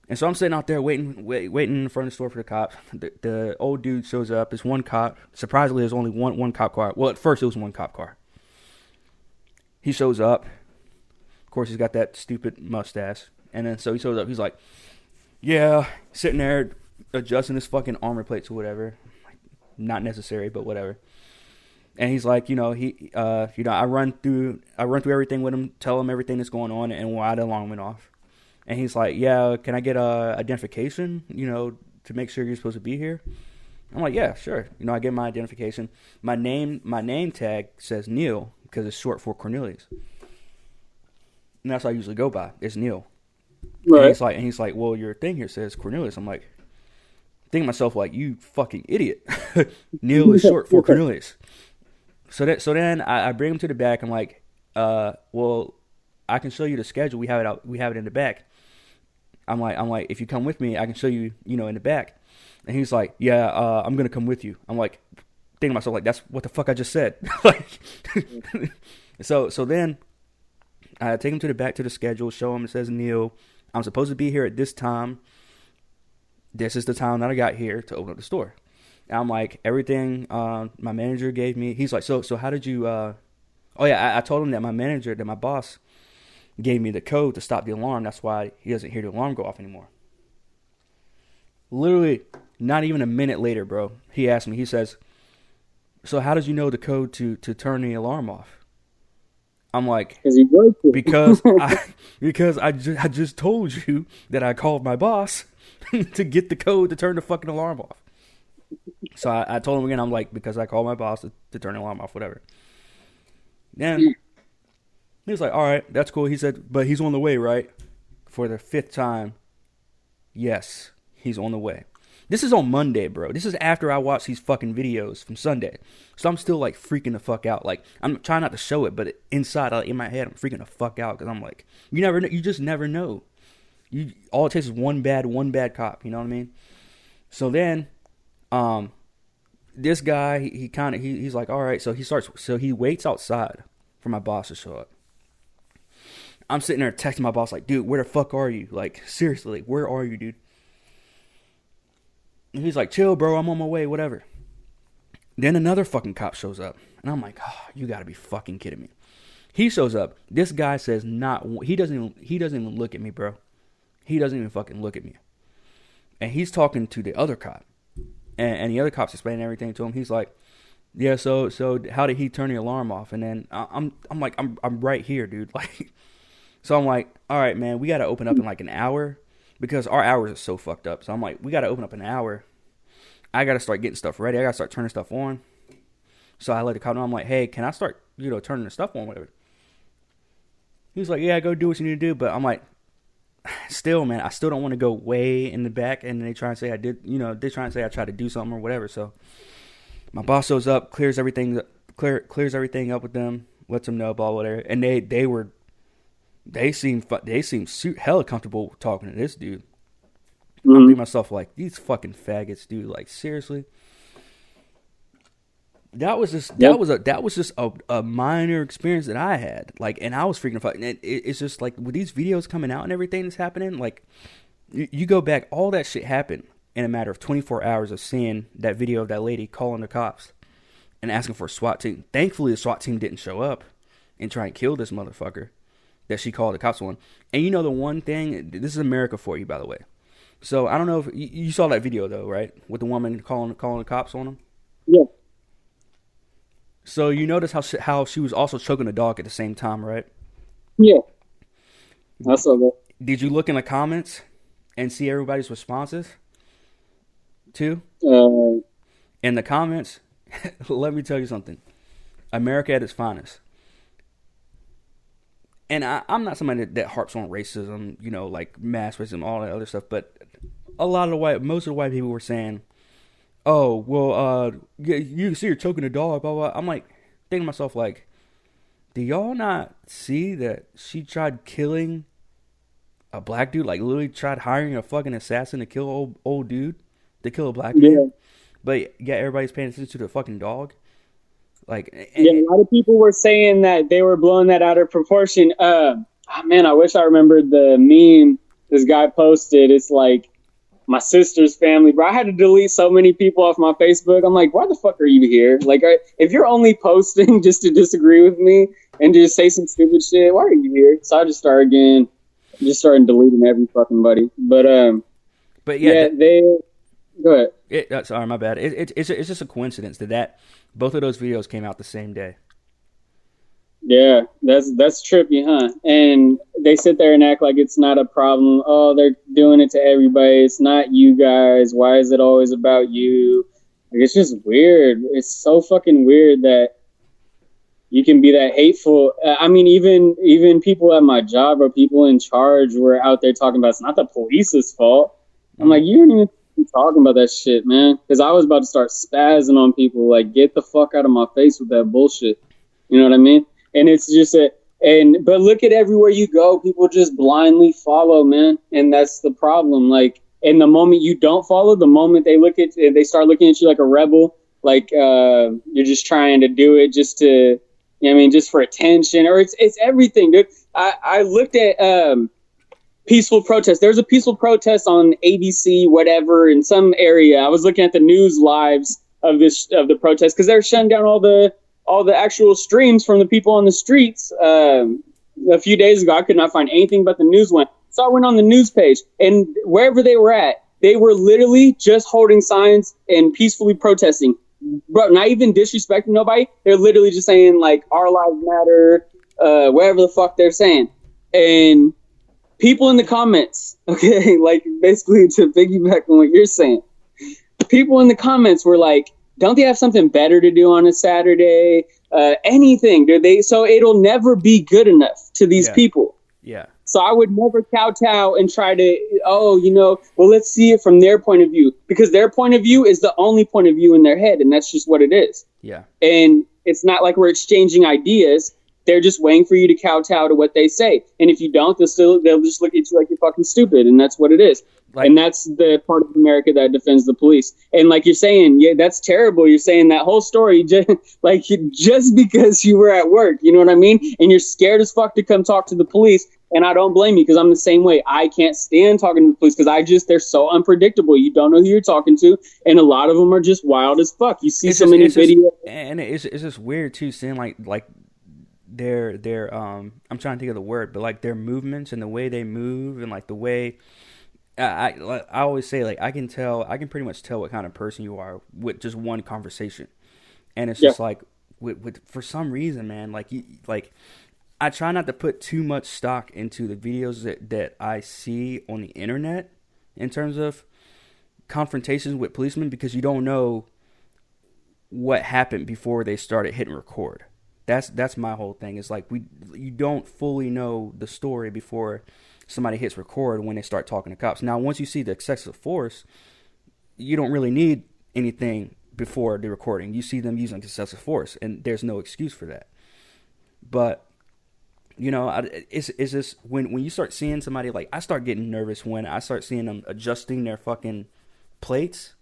And so I'm sitting out there waiting in front of the store for the cops. The old dude shows up. There's one cop. Surprisingly, there's only one cop car. Well, at first it was one cop car. He shows up. Of course, he's got that stupid mustache. And then so he shows up. He's like, yeah, sitting there adjusting his fucking armor plates or whatever. Not necessary, but whatever. And he's like, I run through everything with him, tell him everything that's going on and why the alarm went off. And he's like, yeah, can I get identification, to make sure you're supposed to be here? I'm like, yeah, sure. I get my identification. My name tag says Neil because it's short for Cornelius. And that's what I usually go by. It's Neil. Right. And he's like, well, your thing here says Cornelius. I'm like, thinking to myself, like, you fucking idiot. Neil is short for Cornelius. So then I bring him to the back. I'm like, well, I can show you the schedule. We have it in the back. I'm like, if you come with me, I can show you, in the back. And he's like, yeah, I'm gonna come with you. I'm like, thinking to myself, like, that's what the fuck I just said. Like, so then I take him to the back to the schedule, show him it says Neil. I'm supposed to be here at this time. This is the time that I got here to open up the store. And I'm like, everything my manager gave me. He's like, so how did you? I told him that my boss gave me the code to stop the alarm. That's why he doesn't hear the alarm go off anymore. Literally, not even a minute later, bro, he asked me, he says, so how did you know the code to turn the alarm off? I'm like, because he worked it. because I just told you that I called my boss to get the code to turn the fucking alarm off. So I told him again, I'm like, because I called my boss to turn the alarm off, whatever. Then he was like, all right, that's cool. He said, but he's on the way, right? For the 5th time. Yes, he's on the way. This is on Monday, bro. This is after I watched these fucking videos from Sunday. So I'm still like freaking the fuck out. Like, I'm trying not to show it, but inside, in my head, I'm freaking the fuck out because I'm like, you never know. You just never know. All it takes is one bad cop. You know what I mean? So then, this guy, he's like, all right. So he waits outside for my boss to show up. I'm sitting there texting my boss like, dude, where the fuck are you? Like, seriously, like, where are you, dude? And he's like, chill, bro, I'm on my way, whatever. Then another fucking cop shows up. And I'm like, oh, you gotta be fucking kidding me. He shows up. This guy says he doesn't even look at me, bro. He doesn't even fucking look at me. And he's talking to the other cop. And the other cop's explaining everything to him. He's like, yeah, so how did he turn the alarm off? And then I'm like, I'm right here, dude. Like, so I'm like, all right, man, we got to open up in like an hour because our hours are so fucked up. So I'm like, we got to open up in an hour. I got to start getting stuff ready. I got to start turning stuff on. So I let the cop know. I'm like, hey, can I start, turning the stuff on, whatever? He was like, yeah, go do what you need to do. But I'm like, still, man, I still don't want to go way in the back. And they try and say I did, they try and say I tried to do something or whatever. So my boss shows up, clears everything up with them, lets them know, blah, whatever. And they seem hella comfortable talking to this dude. I'm thinking to myself like, these fucking faggots, dude. Like, seriously. That was just a minor experience that I had. Like, and I was freaking fucking. It's just like with these videos coming out and everything that's happening. Like, you go back, all that shit happened in a matter of 24 hours of seeing that video of that lady calling the cops and asking for a SWAT team. Thankfully, the SWAT team didn't show up and try and kill this motherfucker that she called the cops on. And the one thing, this is America for you, by the way. So I don't know if you saw that video though, right? With the woman calling the cops on him. Yeah. So you notice how she was also choking a dog at the same time, right? Yeah. I saw that. Did you look in the comments and see everybody's responses too? In the comments, let me tell you something. America at its finest. And I'm not somebody that harps on racism, like mass racism, all that other stuff. But most of the white people were saying, "Oh, well, you can see her choking a dog." Blah blah. I'm like thinking to myself, like, do y'all not see that she tried killing a black dude? Like, literally tried hiring a fucking assassin to kill old dude, to kill a black man. But yeah, everybody's paying attention to the fucking dog. Like, a lot of people were saying that they were blowing that out of proportion. Man, I wish I remembered the meme this guy posted. It's like, my sister's family, bro. I had to delete so many people off my Facebook. I'm like, why the fuck are you here? Like, if you're only posting just to disagree with me and just say some stupid shit, why are you here? So I just started deleting every fucking buddy. But yeah, go ahead. Sorry, my bad. It's just a coincidence that both of those videos came out the same day. Yeah, that's trippy, huh? And they sit there and act like it's not a problem. Oh, they're doing it to everybody. It's not you guys. Why is it always about you? Like, it's just weird. It's so fucking weird that you can be that hateful. I mean, even people at my job or people in charge were out there talking about it's not the police's fault. I'm like, you don't even be talking about that shit, man. Because I was about to start spazzing on people. Like, get the fuck out of my face with that bullshit. You know what I mean? And it's just but look at everywhere you go, people just blindly follow, man. And that's the problem. Like, and the moment you don't follow, the moment they start looking at you like a rebel, like you're just trying to do it just to, just for attention, or it's everything, dude. I looked at peaceful protest. There's a peaceful protest on ABC, whatever, in some area. I was looking at the news lives of the protest because they're shutting down all the actual streams from the people on the streets. A few days ago, I could not find anything but the news one. So I went on the news page, and wherever they were at, they were literally just holding signs and peacefully protesting. Bro, not even disrespecting nobody. They're literally just saying, like, our lives matter, whatever the fuck they're saying. And people in the comments, okay, like basically to piggyback on what you're saying, people in the comments were like, don't they have something better to do on a Saturday? Anything, do they? So it'll never be good enough to these people. Yeah. So I would never kowtow and try to, well, let's see it from their point of view, because their point of view is the only point of view in their head, and that's just what it is. Yeah. And it's not like we're exchanging ideas. They're just waiting for you to kowtow to what they say. And if you don't, they'll just look at you like you're fucking stupid, and that's what it is. And that's the part of America that defends the police. And like you're saying, yeah, that's terrible. You're saying that whole story just because you were at work, you know what I mean? And you're scared as fuck to come talk to the police. And I don't blame you, because I'm the same way. I can't stand talking to the police because they're so unpredictable. You don't know who you're talking to. And a lot of them are just wild as fuck. You see many videos. And it's just weird too, seeing like their I'm trying to think of the word, but like their movements and the way they move and like the way I always say, like, I can pretty much tell what kind of person you are with just one conversation. And it's just like with for some reason, man, like I try not to put too much stock into the videos that I see on the internet in terms of confrontations with policemen, because you don't know what happened before they started hitting record. That's my whole thing. It's like you don't fully know the story before somebody hits record when they start talking to cops. Now, once you see the excessive force, you don't really need anything before the recording. You see them using excessive force, and there's no excuse for that. But, you know, it's just when you start seeing somebody, like, I start getting nervous when I start seeing them adjusting their fucking plates,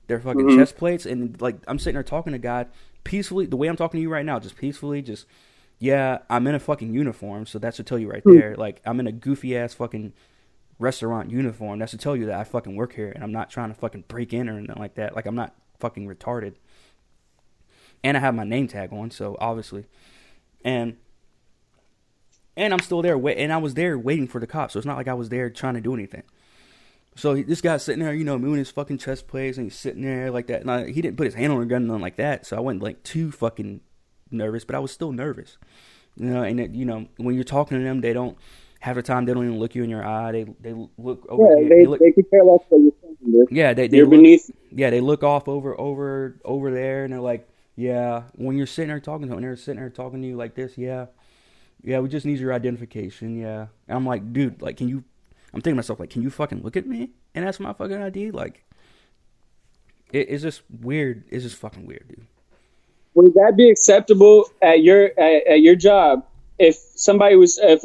their fucking chest plates, and, like, I'm sitting there talking to God peacefully, the way I'm talking to you right now, just peacefully, yeah, I'm in a fucking uniform, so that should tell you right there. Like, I'm in a goofy-ass fucking restaurant uniform. That should tell you that I fucking work here, and I'm not trying to fucking break in or anything like that. Like, I'm not fucking retarded. And I have my name tag on, so obviously. And I'm still there, and I was there waiting for the cops, so it's not like I was there trying to do anything. So this guy's sitting there, you know, moving his fucking chest plates, and he's sitting there like that. And he didn't put his hand on the gun or nothing like that, so I wasn't, like, too fucking nervous, but I was still nervous, you know. And you know, when you're talking to them, they don't half the time, they don't even look you in your eye. They look over here. They could care less what you're saying. Yeah, they look beneath. Yeah, they look off over there, and they're like, yeah. When you're sitting there talking to them, they're sitting there talking to you like this. Yeah, we just need your identification. Yeah, and I'm like, dude, like, I'm thinking to myself, like, can you fucking look at me and ask my fucking ID? Like, it's just weird. It's just fucking weird, dude. Would that be acceptable at your job if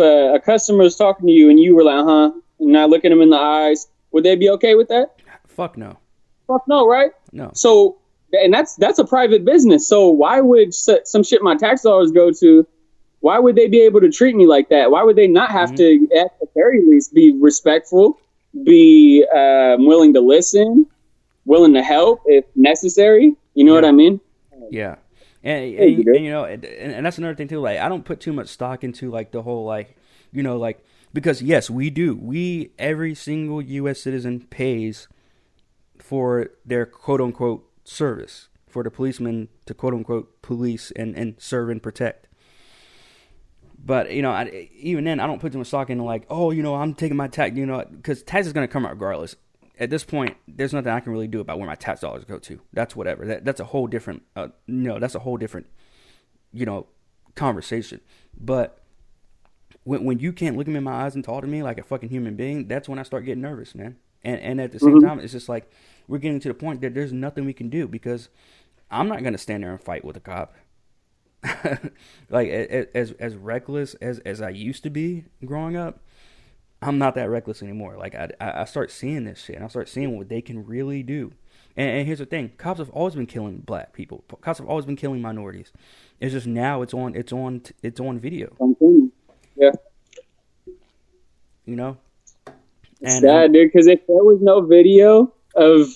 a customer was talking to you and you were like, not looking them in the eyes? Would they be okay with that? Fuck no. Fuck no, right? No. So, and that's a private business. So why would some shit my tax dollars go to? Why would they be able to treat me like that? Why would they not have to, at the very least, be respectful, be willing to listen, willing to help if necessary? You know what I mean? Yeah. And you know, and that's another thing too. Like, I don't put too much stock into, like, the whole, like, you know, like, because yes, every single U.S. citizen pays for their quote unquote service, for the policemen to quote unquote police and serve and protect. But, you know, even then, I don't put too much stock into, like, oh, you know, I'm taking my tax, you know, because tax is going to come out regardless. At this point, there's nothing I can really do about where my tax dollars go to. That's whatever. That's a whole different, that's a whole different, you know, conversation. But when you can't look me in my eyes and talk to me like a fucking human being, that's when I start getting nervous, man. And at the same time, it's just like, we're getting to the point that there's nothing we can do, because I'm not going to stand there and fight with a cop. Like, as reckless as I used to be growing up, I'm not that reckless anymore. Like, I start seeing this shit, and I start seeing what they can really do. And here's the thing: cops have always been killing black people. Cops have always been killing minorities. It's just now it's on video. Yeah. You know. It's sad, dude. Because if there was no video of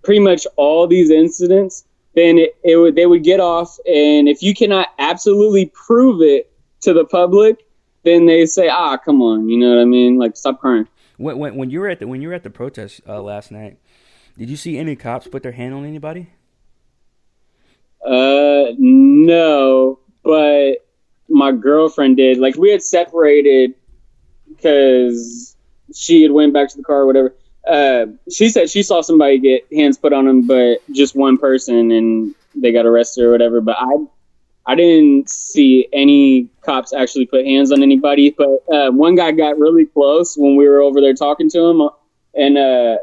pretty much all these incidents, then they would get off. And if you cannot absolutely prove it to the public, then they say, come on, you know what I mean? Like, stop crying. When you were at the protest last night, did you see any cops put their hand on anybody? No, but my girlfriend did. Like we had separated because she had went back to the car or whatever. She said she saw somebody get hands put on them, but just one person, and they got arrested or whatever. But I didn't see any cops actually put hands on anybody. But one guy got really close when we were over there talking to him, and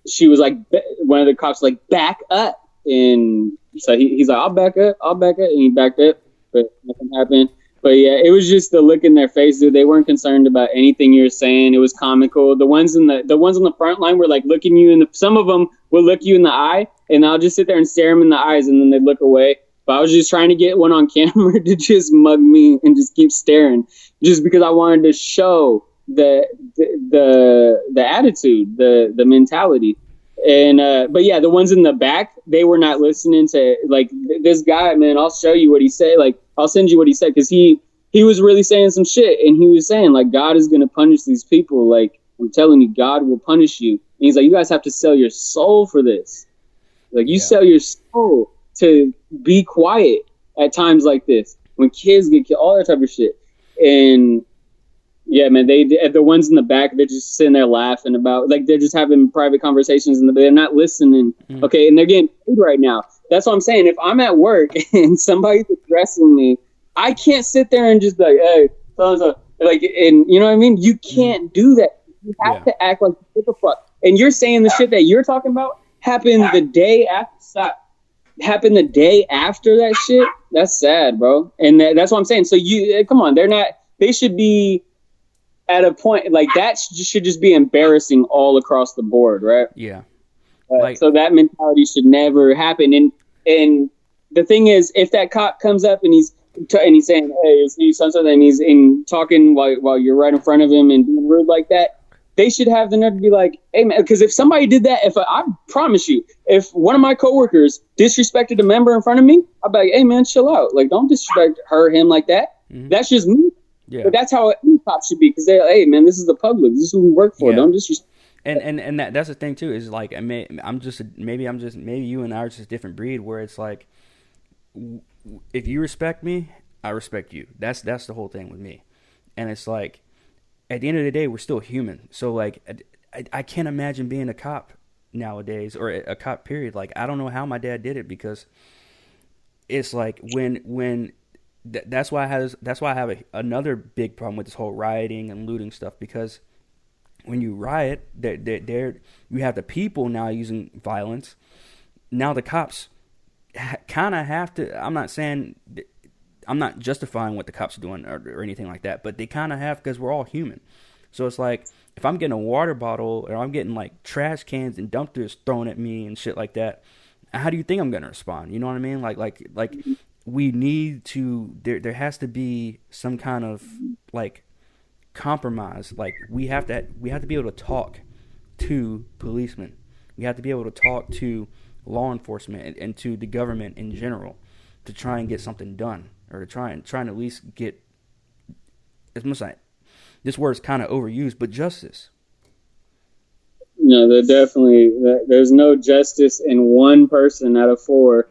she was like, one of the cops like, back up, and so he's like, I'll back up, and he backed up, but nothing happened. But yeah, it was just the look in their face, dude. They weren't concerned about anything you were saying. It was comical. The ones on the front line were like looking you in the. Some of them would look you in the eye, and I'll just sit there and stare them in the eyes, and then they'd look away. But I was just trying to get one on camera to just mug me and just keep staring, just because I wanted to show the attitude, the mentality. And but yeah, the ones in the back, they were not listening to like this guy, man. I'll show you what he said. Like I'll send you what he said, because he was really saying some shit, and he was saying like God is gonna punish these people. Like I'm telling you, God will punish you. And he's like, you guys have to sell your soul for this. Like you sell your soul to be quiet at times like this when kids get killed, all that type of shit. And yeah, man, the ones in the back, they're just sitting there laughing about, like, they're just having private conversations and they're not listening. Mm-hmm. Okay, and they're getting paid right now. That's what I'm saying. If I'm at work and somebody's addressing me, I can't sit there and just like, hey, so like, and you know what I mean? You can't do that. You have to act like what the fuck. And you're saying the shit that you're talking about happened the day after. Happened the day after that shit. That's sad, bro. And that's what I'm saying. So you come on, they should be at a point like that should just be embarrassing all across the board, right? Yeah. So that mentality should never happen. And the thing is, if that cop comes up and he's saying, "Hey, is he something?" and he's talking while you're right in front of him and being rude like that, they should have the nerve to be like, "Hey, man," because if somebody did that, I promise you, if one of my coworkers disrespected a member in front of me, I'd be like, "Hey, man, chill out. Like, don't disrespect him like that." Mm-hmm. That's just me. Yeah. But that's how any cop should be, because they're like, hey, man, this is the public. This is who we work for. Yeah. Don't disrespect. And that's the thing too, is like maybe you and I are just a different breed, where it's like, if you respect me, I respect you. That's the whole thing with me. And it's like, at the end of the day, we're still human. So like, I can't imagine being a cop nowadays, or a cop period. Like, I don't know how my dad did it, because it's like when that's why I have another big problem with this whole rioting and looting stuff, because when you riot, you have the people now using violence. Now the cops kind of have to. I'm not justifying what the cops are doing or anything like that, but they kind of have, because we're all human. So it's like, if I'm getting a water bottle, or I'm getting like trash cans and dumpsters thrown at me and shit like that, how do you think I'm gonna respond? You know what I mean? Like we need to. There has to be some kind of like compromise. Like we have to be able to talk to policemen. We have to be able to talk to law enforcement and to the government in general, to try and get something done, or to try and at least get, it's almost like, this word's kind of overused, but justice. No, there's no justice in one person out of four.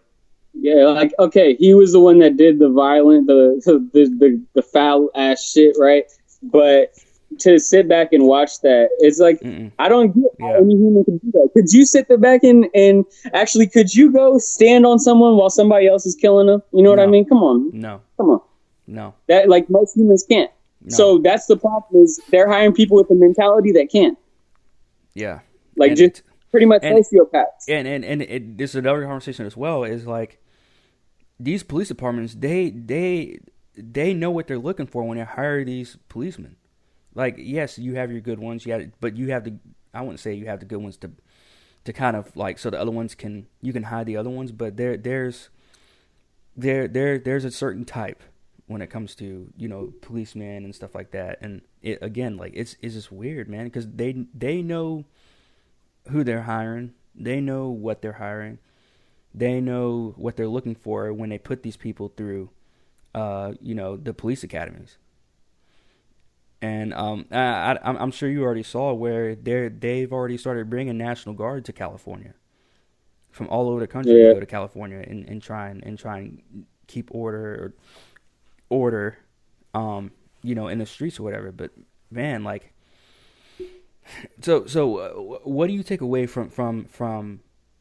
Yeah, like, okay, he was the one that did the violent, the foul ass shit, right? But to sit back and watch that, it's like, I don't get how any human can do that. Could you sit there back and actually, could you go stand on someone while somebody else is killing them? You know what I mean? Come on. No. That, like, most humans can't. No. So that's the problem, is they're hiring people with a mentality that can't. Yeah. Like, and just pretty much sociopaths. And this is another conversation as well, is like, these police departments, they know what they're looking for when they hire these policemen. Like, yes, you have your good ones, but you have the, I wouldn't say you have the good ones to kind of like, so the other ones you can hide the other ones, but there's a certain type when it comes to, you know, policemen and stuff like that. And it, again, like, it's just weird, man, because they know who they're hiring, they know what they're hiring, they know what they're looking for when they put these people through, the police academies. And I'm sure you already saw where they've already started bringing National Guard to California, from all over the country to go to California and try and keep order in the streets or whatever. But man, like, what do you take away from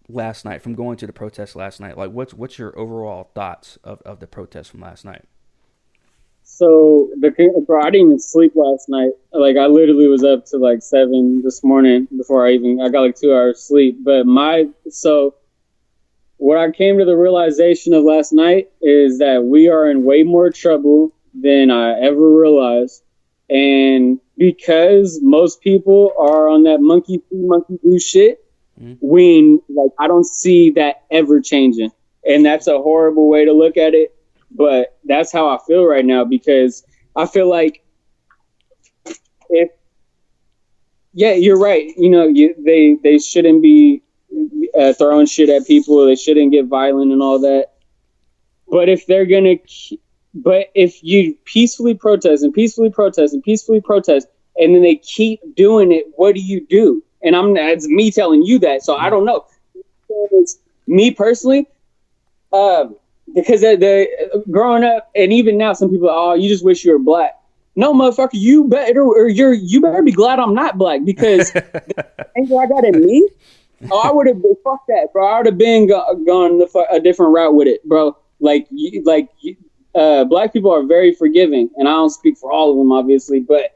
last night, from going to the protest last night? Like, what's your overall thoughts of the protest from last night? So bro, I didn't even sleep last night. Like I literally was up to like 7 this morning before I got like 2 hours sleep. But what I came to the realization of last night is that we are in way more trouble than I ever realized. And because most people are on that monkey see, monkey do shit, I don't see that ever changing. And that's a horrible way to look at it. But that's how I feel right now, because I feel like you're right. They shouldn't be throwing shit at people. They shouldn't get violent and all that. But if you peacefully protest and peacefully protest and peacefully protest, and then they keep doing it, what do you do? And it's me telling you that, so I don't know. It's me personally, because growing up, and even now, some people, you just wish you were black. No, motherfucker, you better be glad I'm not black, because the anger I got in me, I would have been, fuck that, bro. I would have been gone a different route with it, bro. Black people are very forgiving, and I don't speak for all of them, obviously, but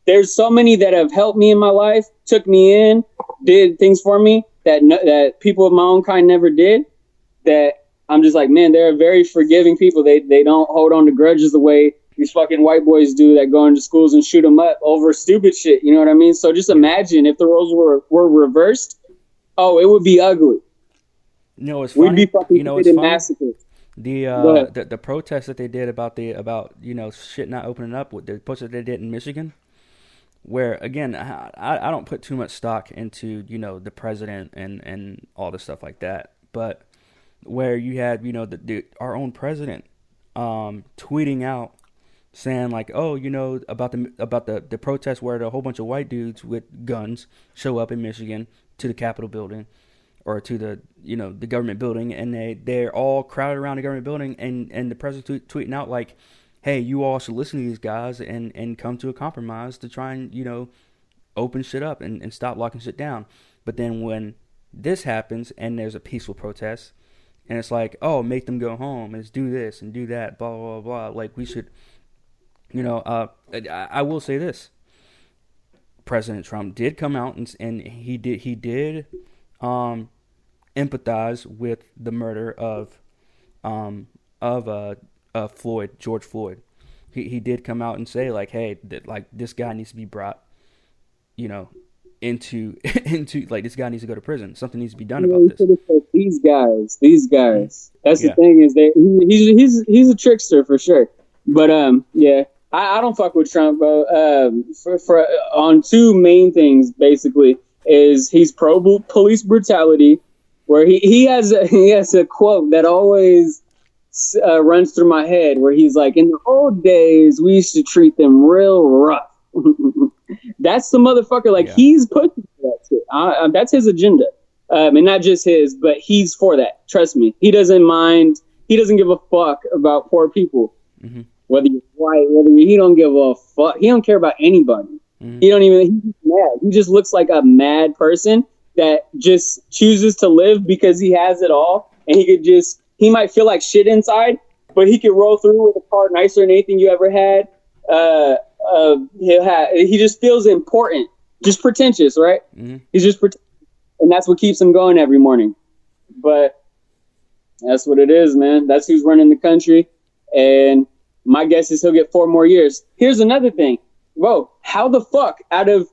there's so many that have helped me in my life, took me in, did things for me that people of my own kind never did, that I'm just like, man, they're very forgiving people. They don't hold on to grudges the way these fucking white boys do that go into schools and shoot them up over stupid shit. You know what I mean? So just imagine if the roles were reversed. Oh, it would be ugly. It's funny. We'd be fucking massacred. The protest that they did about shit not opening up, with the protest that they did in Michigan, where again I don't put too much stock into the president and all the stuff like that, but where you had our own president tweeting out saying like, oh, about the protest where a whole bunch of white dudes with guns show up in Michigan to the Capitol building or to the the government building, and they're all crowded around the government building, and the president tweeting out like, hey, you all should listen to these guys and come to a compromise to try and open shit up and stop locking shit down. But then when this happens and there's a peaceful protest, and it's like, oh, make them go home, let's do this and do that, blah blah blah. Like we should, I will say this: President Trump did come out and he did empathize with the murder of George Floyd. He did come out and say like, hey, this guy needs to be brought, into like, this guy needs to go to prison. Something needs to be done about this. These guys. That's the thing, is that he's a trickster for sure. But I don't fuck with Trump, bro. For on two main things basically is he's pro police brutality, where he has a quote that always runs through my head, where he's like, in the old days we used to treat them real rough. That's the motherfucker. Like, he's pushing that shit. That's his agenda, and not just his, but he's for that. Trust me, he doesn't mind. He doesn't give a fuck about poor people, whether you're white, he don't give a fuck. He don't care about anybody. He don't even. He's mad. He just looks like a mad person that just chooses to live because he has it all, and he might feel like shit inside, but he could roll through with a car nicer than anything you ever had. He just feels important, just pretentious, right? He's just and that's what keeps him going every morning. But that's what it is, man. That's who's running the country, and my guess is he'll get 4 more years. Here's another thing, bro. How the fuck, out of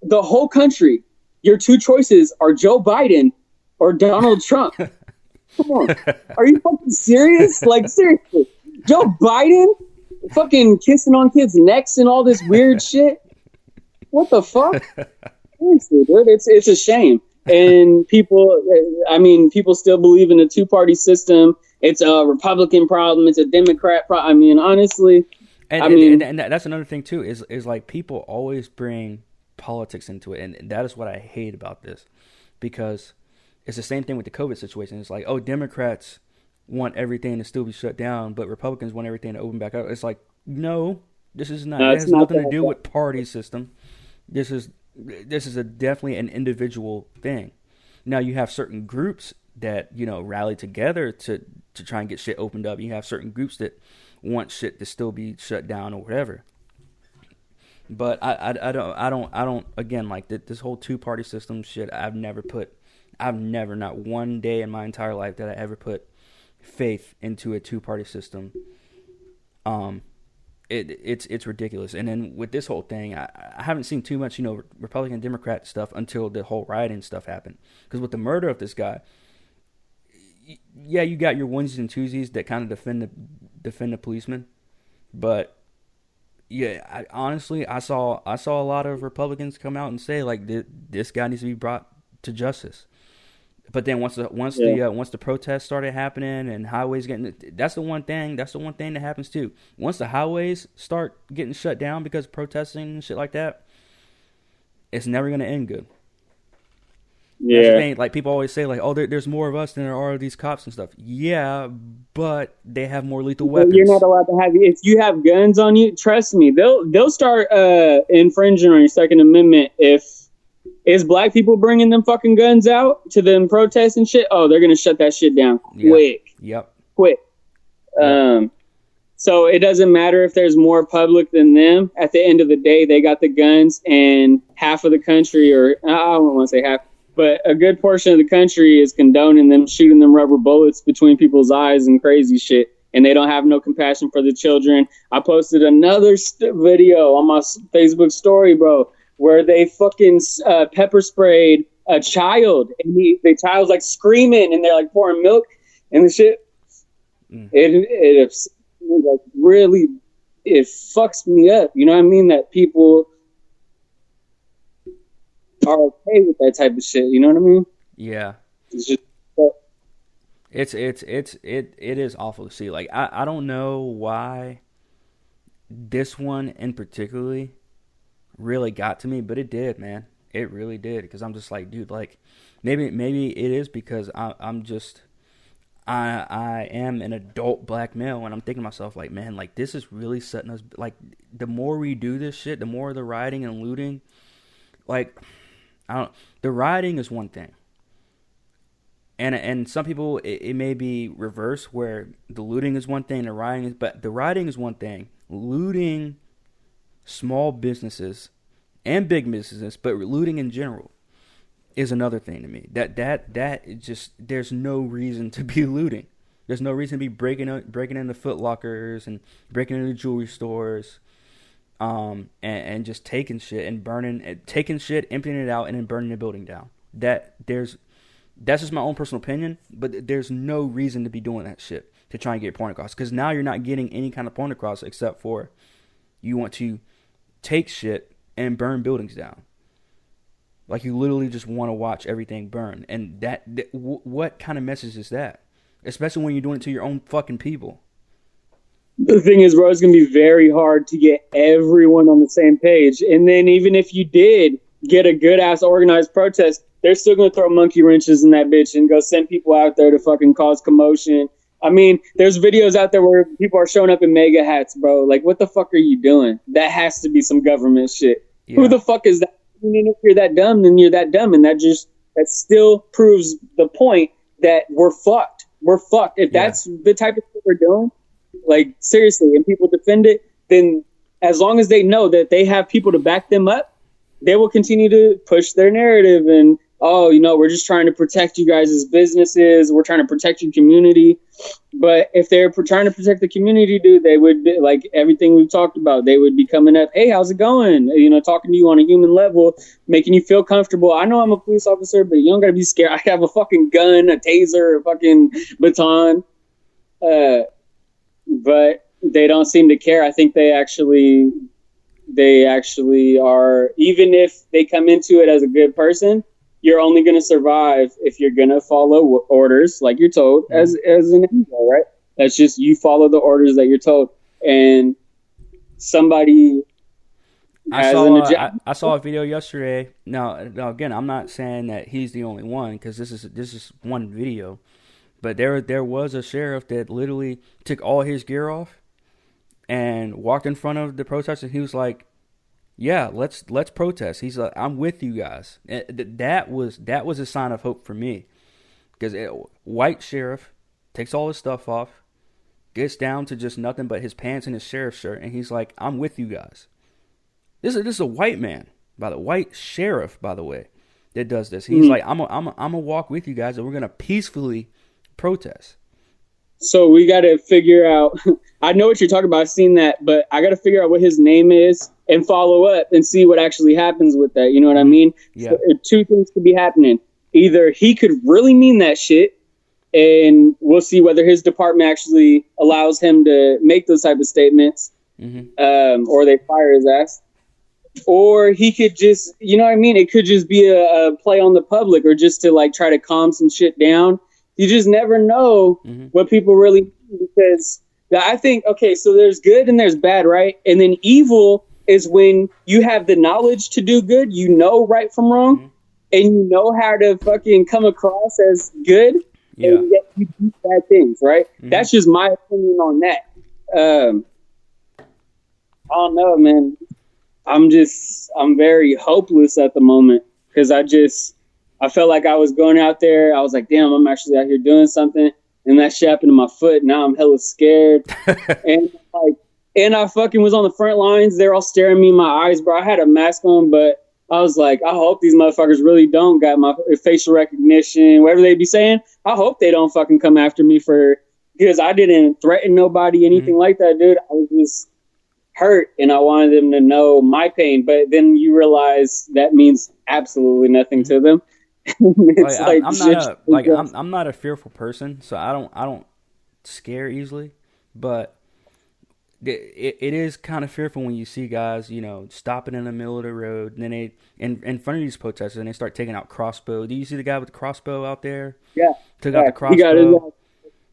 the whole country, your 2 choices are Joe Biden or Donald Trump? Come on, are you fucking serious? Like, seriously, Joe Biden fucking kissing on kids' necks and all this weird shit? What the fuck? Seriously, dude, it's a shame. And people still believe in a 2-party system. It's a Republican problem. It's a Democrat problem. I mean, honestly, and that's another thing too. Is like, people always bring politics into it, and that is what I hate about this, because it's the same thing with the COVID situation. It's like, oh, Democrats want everything to still be shut down, but Republicans want everything to open back up. It's like, no, This is not. No, It it's has not nothing to do that. with party system. This is definitely an individual thing. Now you have certain groups that rally together to try and get shit opened up. You have certain groups that want shit to still be shut down or whatever. But I don't again, like this whole two-party system shit. I've never, not one day in my entire life that I ever put faith into a two-party system. It's ridiculous. And then with this whole thing, I haven't seen too much Republican Democrat stuff until the whole rioting stuff happened. Because with the murder of this guy, yeah, you got your onesies and twosies that kind of defend the policeman, but yeah, I saw a lot of Republicans come out and say like this guy needs to be brought to justice. But then once the protests started happening and highways getting, that's the one thing that happens too. Once the highways start getting shut down because of protesting and shit like that, it's never gonna end good. Yeah. That's the thing. Like people always say, like, oh, there's more of us than there are of these cops and stuff. Yeah, but they have more lethal weapons. You're not allowed to have. If you have guns on you, trust me, they'll start infringing on your Second Amendment if it's black people bringing them fucking guns out to them protests and shit. Oh, they're gonna shut that shit down quick. Yep. Quick. So it doesn't matter if there's more public than them. At the end of the day, they got the guns, and half of the country, or I don't want to say half, but a good portion of the country is condoning them shooting them rubber bullets between people's eyes and crazy shit. And they don't have no compassion for the children. I posted another video on my Facebook story, bro, where they fucking pepper sprayed a child. And the child's like screaming and they're like pouring milk and the shit. It like really, it fucks me up. You know what I mean? That people are okay with that type of shit. You know what I mean? Yeah. It's just it is awful to see. Like I don't know why this one in particularly really got to me, but it did, man. It really did, because I'm just like, dude, like maybe it is because I am an adult black male, and I'm thinking to myself, like, man, like this is really setting us, like, the more we do this shit, the more the rioting and looting, like, the rioting is one thing. And some people, it may be reverse, where the looting is one thing, the rioting is, but the rioting is one thing. Looting small businesses and big businesses, but looting in general is another thing to me. That is just, there's no reason to be looting. There's no reason to be breaking into Foot Lockers and breaking into jewelry stores, and just taking shit and taking shit, emptying it out, and then burning the building down. That's just my own personal opinion, but there's no reason to be doing that shit to try and get point across, because now you're not getting any kind of point across except for you want to take shit and burn buildings down. Like, you literally just want to watch everything burn. And what kind of message is that? Especially when you're doing it to your own fucking people. The thing is, bro, it's going to be very hard to get everyone on the same page. And then even if you did get a good-ass organized protest, they're still going to throw monkey wrenches in that bitch and go send people out there to fucking cause commotion. I mean, there's videos out there where people are showing up in mega hats, bro. Like, what the fuck are you doing? That has to be some government shit. Yeah. Who the fuck is that? I mean, if you're that dumb, then you're that dumb. And that still proves the point that we're fucked. We're fucked. If that's the type of shit we're doing, like, seriously, and people defend it, then as long as they know that they have people to back them up, they will continue to push their narrative and, oh, we're just trying to protect you guys as businesses. We're trying to protect your community. But if they're trying to protect the community, dude, they would be, like everything we've talked about, they would be coming up, hey, how's it going? Talking to you on a human level, making you feel comfortable. I know I'm a police officer, but you don't got to be scared. I have a fucking gun, a taser, a fucking baton. But they don't seem to care. I think they actually are, even if they come into it as a good person, you're only going to survive if you're going to follow orders like you're told, as an angel, right? That's just, you follow the orders that you're told. And somebody I saw a video yesterday. Now again, I'm not saying that he's the only one, because this is one video. But there was a sheriff that literally took all his gear off and walked in front of the protesters. He was like, "Yeah, let's protest." He's like, "I'm with you guys." That was a sign of hope for me, because white sheriff takes all his stuff off, gets down to just nothing but his pants and his sheriff shirt, and he's like, "I'm with you guys." This is a white man, by the white sheriff, by the way, that does this. He's like, I'm a walk with you guys, and we're gonna peacefully protest. So we got to figure out. I know what you're talking about. I've seen that, but I got to figure out what his name is and follow up and see what actually happens with that. You know what I mean? Yeah. So, two things could be happening. Either he could really mean that shit, and we'll see whether his department actually allows him to make those type of statements, or they fire his ass. Or he could just, you know what I mean? It could just be a play on the public, or just to like try to calm some shit down. You just never know what people really, because I think, okay, so there's good and there's bad, right? And then evil is when you have the knowledge to do good, you know right from wrong, and you know how to fucking come across as good, and yet you do bad things, right? That's just my opinion on that. I don't know, man. I'm very hopeless at the moment, because I felt like I was going out there. I was like, damn, I'm actually out here doing something. And that shit happened to my foot. Now I'm hella scared. and I fucking was on the front lines. They're all staring me in my eyes, bro. I had a mask on, but I was like, I hope these motherfuckers really don't got my facial recognition, whatever they be saying. I hope they don't fucking come after me because I didn't threaten nobody, anything like that, dude. I was just hurt, and I wanted them to know my pain. But then you realize that means absolutely nothing to them. I'm not a fearful person, so I don't scare easily, but it is kind of fearful when you see guys, stopping in the middle of the road, and then they in front of these protesters, and they start taking out crossbow. Do you see the guy with the crossbow out there? Yeah, took out the crossbow. He got his,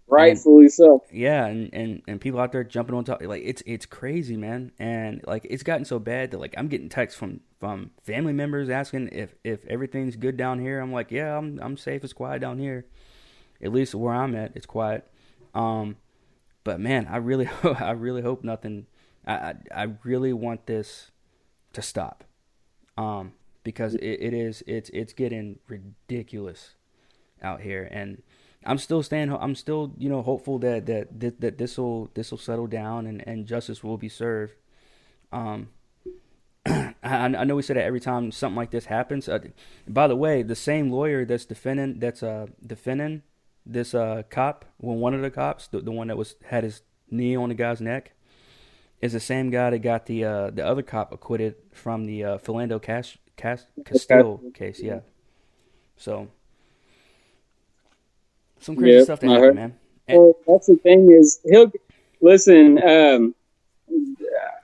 rightfully so. Yeah, and people out there jumping on top, like it's crazy, man. And like it's gotten so bad that like I'm getting texts from family members asking if everything's good down here. I'm like, yeah, I'm safe. It's quiet down here. At least where I'm at, it's quiet. But man, I really hope nothing. I really want this to stop. Because it's getting ridiculous out here, and I'm still hopeful that this will settle down and justice will be served. I know we say that every time something like this happens. By the way, the same lawyer that's defending this cop, one of the cops, the one that had his knee on the guy's neck, is the same guy that got the other cop acquitted from the Philando Castile case. Yeah, so. Some crazy stuff to happen, man. Well, that's the thing is, he'll listen.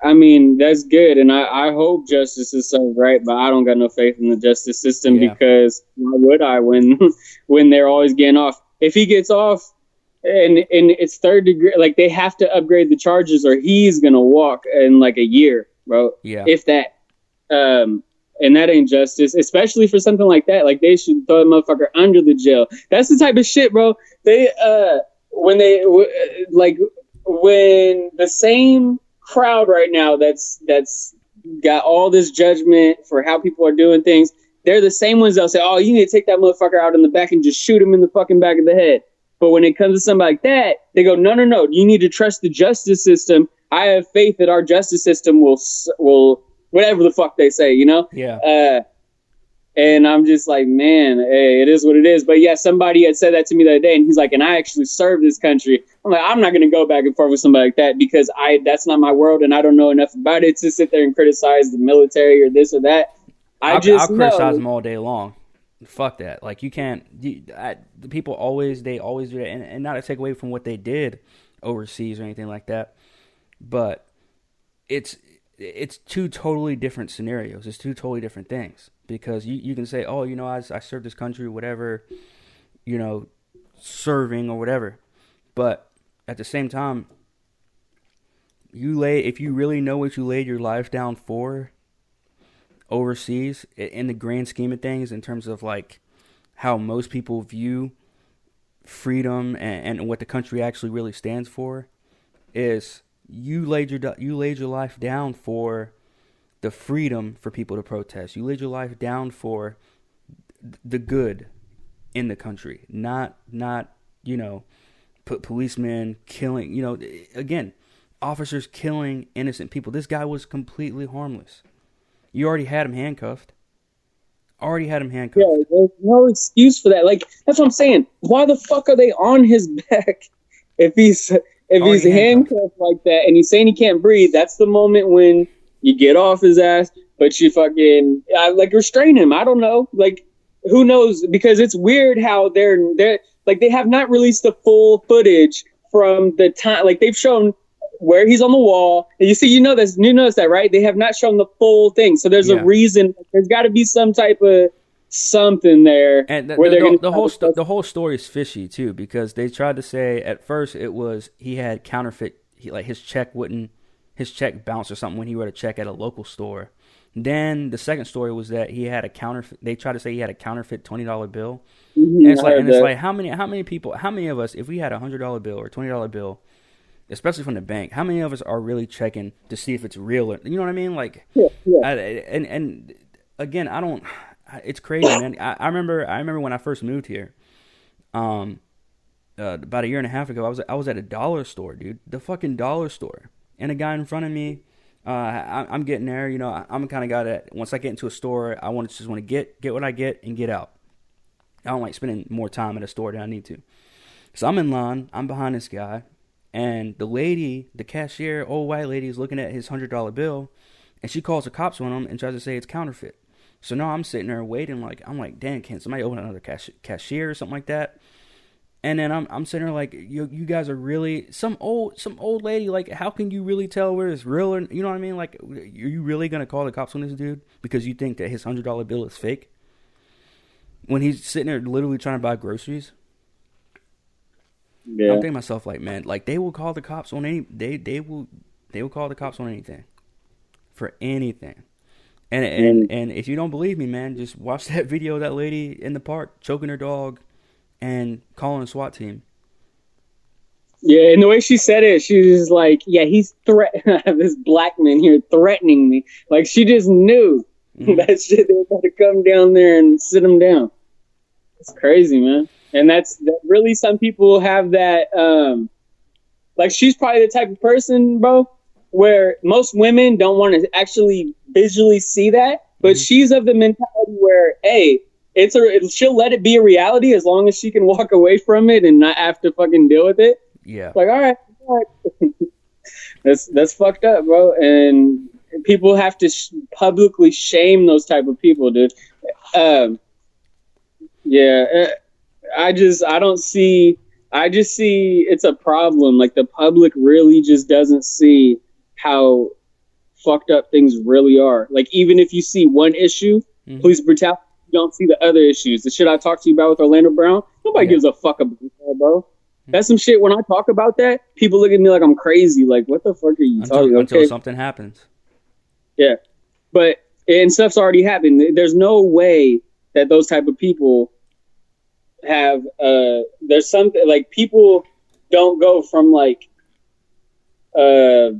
I mean, that's good, and I hope justice is served right. But I don't got no faith in the justice system, because why would I when they're always getting off? If he gets off and it's third degree, like they have to upgrade the charges, or he's gonna walk in like a year, bro. Yeah, if that. And that ain't justice, especially for something like that. Like, they should throw a motherfucker under the jail. That's the type of shit, bro. They, when the same crowd right now that's got all this judgment for how people are doing things, they're the same ones that'll say, oh, you need to take that motherfucker out in the back and just shoot him in the fucking back of the head. But when it comes to somebody like that, they go, no, you need to trust the justice system. I have faith that our justice system will whatever the fuck they say, Yeah. And I'm just like, man, hey, it is what it is. But yeah, somebody had said that to me the other day, and he's like, and I actually served this country. I'm like, I'm not going to go back and forth with somebody like that, because that's not my world, and I don't know enough about it to sit there and criticize the military or this or that. I'll criticize them all day long. Fuck that. Like, you can't. The people always do that, and not to take away from what they did overseas or anything like that, but it's two totally different scenarios. It's two totally different things, because you can say, oh, I served this country, whatever, serving or whatever. But at the same time, if you really know what you laid your life down for overseas, in the grand scheme of things, in terms of like how most people view freedom and what the country actually really stands for, is you laid your life down for the freedom for people to protest. You laid your life down for the good in the country, not policemen killing. Again, officers killing innocent people. This guy was completely harmless. You already had him handcuffed. Yeah, there's no excuse for that. Like, that's what I'm saying. Why the fuck are they on his back if he's handcuffed like that and he's saying he can't breathe? That's the moment when you get off his ass, but you fucking restrain him. I don't know. Like, who knows? Because it's weird how they're like, they have not released the full footage from the time. Like, they've shown where he's on the wall, and you notice that, right? They have not shown the full thing, so there's a reason. There's got to be some type of something there, and the whole story is fishy too, because they tried to say at first it was he had counterfeit, his check bounced or something when he wrote a check at a local store. Then the second story was that he had a counterfeit. They tried to say he had a counterfeit $20 bill, and it's like how many people, how many of us, if we had a $100 bill or $20 bill, especially from the bank, how many of us are really checking to see if it's real? Or, you know what I mean? Like, yeah. And again, I don't. It's crazy, man. I remember when I first moved here, about a year and a half ago. I was at a dollar store, dude, the fucking dollar store, and a guy in front of me. I'm getting there. I'm the kind of guy that once I get into a store, I just want to get what I get and get out. I don't like spending more time at a store than I need to. So I'm in line. I'm behind this guy. And the lady, the cashier, old white lady, is looking at his $100 bill, and she calls the cops on him and tries to say it's counterfeit. So now I'm sitting there waiting, I'm like, damn, can somebody open another cashier or something like that? And then I'm sitting there like, you guys are really some old lady. Like, how can you really tell where it's real? Or, you know what I mean? Like, are you really gonna call the cops on this dude because you think that his $100 bill is fake when he's sitting there literally trying to buy groceries? Yeah. I'm thinking to myself, like, man, like, they will call the cops on they will call the cops on anything, for anything. And if you don't believe me, man, just watch that video of that lady in the park choking her dog and calling a SWAT team. Yeah, and the way she said it, she was like, yeah, he's this black man here threatening me. Like, she just knew that shit, they were about to come down there and sit him down. It's crazy, man. And that really, some people have that, like, she's probably the type of person, bro, where most women don't want to actually visually see that, but she's of the mentality where, hey, she'll let it be a reality as long as she can walk away from it and not have to fucking deal with it. Yeah. Like, all right. That's fucked up, bro. And people have to publicly shame those type of people, dude. Yeah. I just see it's a problem. Like, the public really just doesn't see how fucked up things really are. Like, even if you see one issue, police brutality, you don't see the other issues. The shit I talked to you about with Orlando Brown, nobody gives a fuck about that, bro. That's some shit. When I talk about that, people look at me like I'm crazy. Like, what the fuck are you talking about? Until something happens. Yeah. And stuff's already happened. There's no way that those type of people have, there's something, like, people don't go from, like, a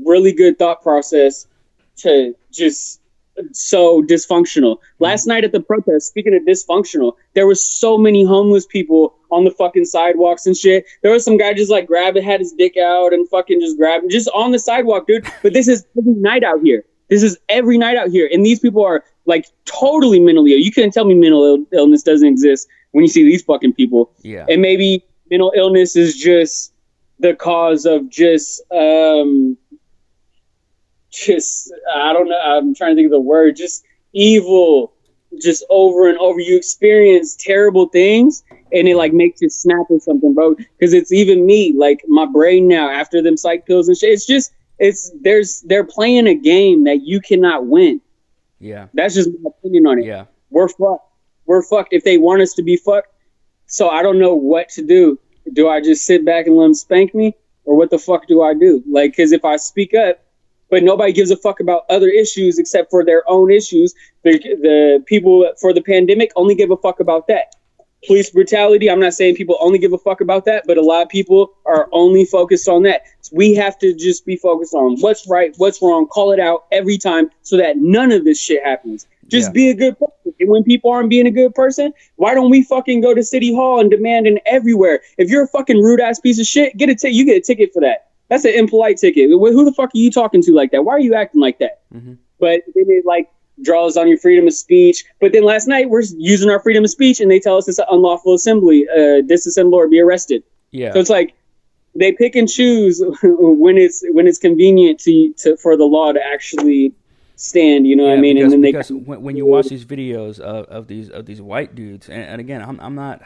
really good thought process to just so dysfunctional. Last night at the protest, speaking of dysfunctional, there was so many homeless people on the fucking sidewalks and shit. There was some guy just like had his dick out and fucking just grabbed him just on the sidewalk, dude. But this is every night out here. And these people are like totally mentally ill. You couldn't tell me mental illness doesn't exist when you see these fucking people. Yeah. And maybe mental illness is just the cause of just I don't know, I'm trying to think of the word, just evil, just over and over. You experience terrible things and it like makes you snap or something, bro. Because it's even me, like my brain now after them psych pills and shit, they're playing a game that you cannot win. Yeah. That's just my opinion on it. Yeah. We're fucked if they want us to be fucked. So I don't know what to do. Do I just sit back and let them spank me? Or what the fuck do I do? Like, because if I speak up, but nobody gives a fuck about other issues except for their own issues. The people for the pandemic only give a fuck about that. Police brutality, I'm not saying people only give a fuck about that, but a lot of people are only focused on that. We have to just be focused on what's right, what's wrong, call it out every time so that none of this shit happens. Just be a good person. And when people aren't being a good person, why don't we fucking go to City Hall and demand it everywhere? If you're a fucking rude ass piece of shit, you get a ticket for that. That's an impolite ticket. Who the fuck are you talking to like that? Why are you acting like that? Mm-hmm. But then it like draws on your freedom of speech. But then last night we're using our freedom of speech and they tell us it's an unlawful assembly, disassemble or be arrested. Yeah. So it's like, they pick and choose when it's convenient for the law to actually stand. You know what I mean? Because when you watch these videos of these white dudes, and again, I'm not.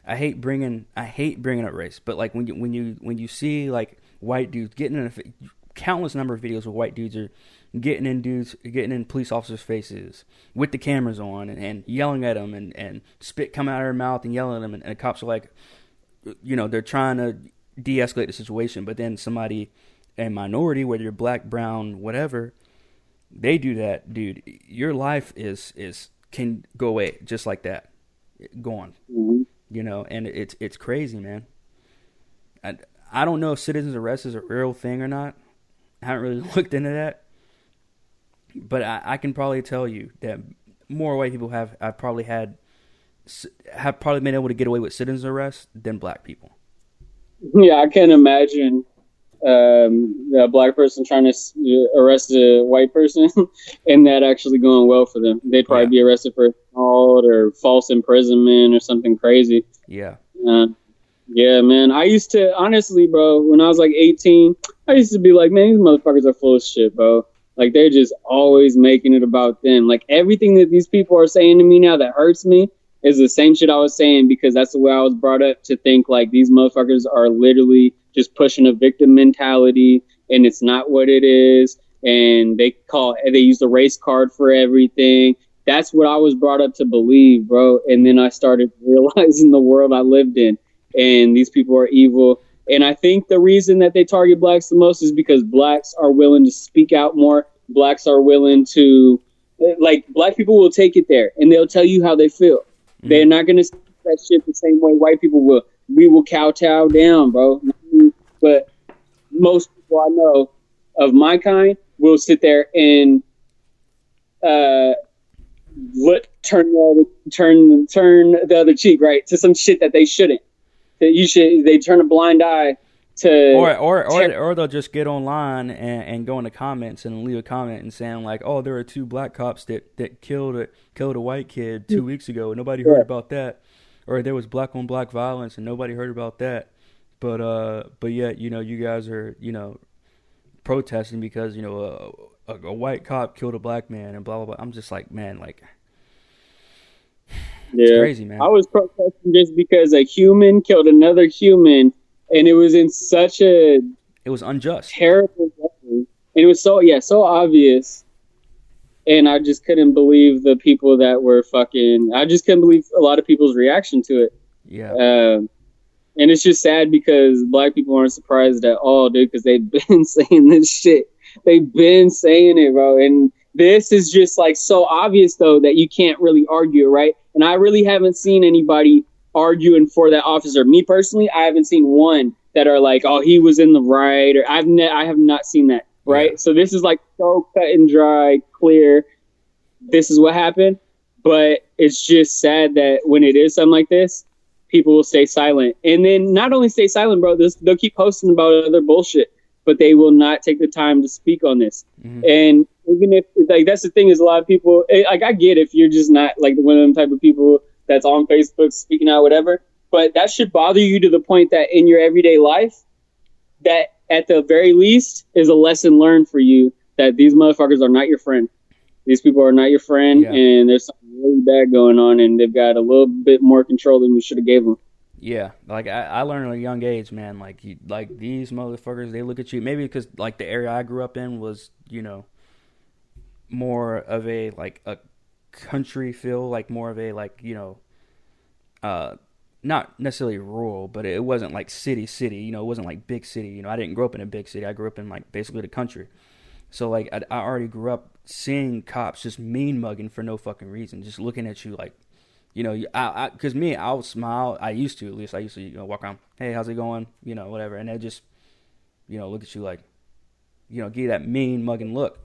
I hate bringing up race, but like when you see like white dudes getting in countless number of videos of white dudes are getting in police officers' faces with the cameras on and yelling at them and spit coming out of their mouth and yelling at them, and the cops are like, you know, they're trying to de-escalate the situation, but then somebody, a minority, whether you're black, brown, whatever, they do that, dude, your life can go away just like that, gone. Mm-hmm. You know, and it's crazy, man. I don't know if citizen's arrest is a real thing or not. I haven't really looked into that, but I can probably tell you that more white people have probably been able to get away with citizen's arrest than black people. Yeah, I can't imagine a black person trying to arrest a white person and that actually going well for them. They'd probably be arrested for assault or false imprisonment or something crazy. Yeah. Yeah, man. I used to, honestly, bro, when I was like 18, I used to be like, man, these motherfuckers are full of shit, bro. Like, they're just always making it about them. Like, everything that these people are saying to me now that hurts me is the same shit I was saying because that's the way I was brought up to think like these motherfuckers are literally just pushing a victim mentality and it's not what it is. And they use the race card for everything. That's what I was brought up to believe, bro. And then I started realizing the world I lived in and these people are evil. And I think the reason that they target blacks the most is because blacks are willing to speak out more. Blacks are willing to, like, black people will take it there and they'll tell you how they feel. They're not going to say that shit the same way white people will. We will kowtow down, bro. But most people I know of my kind will sit there and turn the other cheek, right, to some shit that they shouldn't. They turn a blind eye to, or they'll just get online and go in the comments and leave a comment and saying like, oh, there are 2 black cops that killed a white kid 2 weeks ago and nobody heard about that, or there was black on black violence and nobody heard about that, but yet, you know, you guys are, you know, protesting because, you know, a white cop killed a black man and blah blah blah. I'm just like, man, like, it's crazy, man. I was protesting just because a human killed another human. And it was in such it was unjust, terrible way. And it was so obvious. And I just couldn't believe the people that were I just couldn't believe a lot of people's reaction to it. Yeah. And it's just sad because black people aren't surprised at all, dude, because they've been saying this shit. They've been saying it, bro. And this is just like so obvious, though, that you can't really argue, right? And I really haven't seen anybody arguing for that officer. Me personally, I haven't seen one that are like, oh, he was in the right, or I have not seen that, right? Yeah. So this is like so cut and dry, clear. This is what happened, but it's just sad that when it is something like this, people will stay silent. And then not only stay silent, bro, they'll keep posting about other bullshit, but they will not take the time to speak on this. Mm-hmm. And even if, like, that's the thing is a lot of people, like, I get if you're just not like one of them type of people that's on Facebook speaking out, whatever, but that should bother you to the point that in your everyday life, that at the very least is a lesson learned for you that these motherfuckers are not your friend. These people are not your friend, and there's something really bad going on, and they've got a little bit more control than we should have gave them. Yeah, like I learned at a young age, man. Like these motherfuckers, they look at you maybe because like the area I grew up in was, you know, more of a like a country feel, like more of a like, you know, not necessarily rural, but it wasn't like city. You know, it wasn't like big city. You know, I didn't grow up in a big city. I grew up in like basically the country. So like I already grew up seeing cops just mean mugging for no fucking reason, just looking at you like, you know, because I'll smile. I used to, at least, you know, walk around, hey, how's it going? You know, whatever. And they just look at you like, give you that mean mugging look.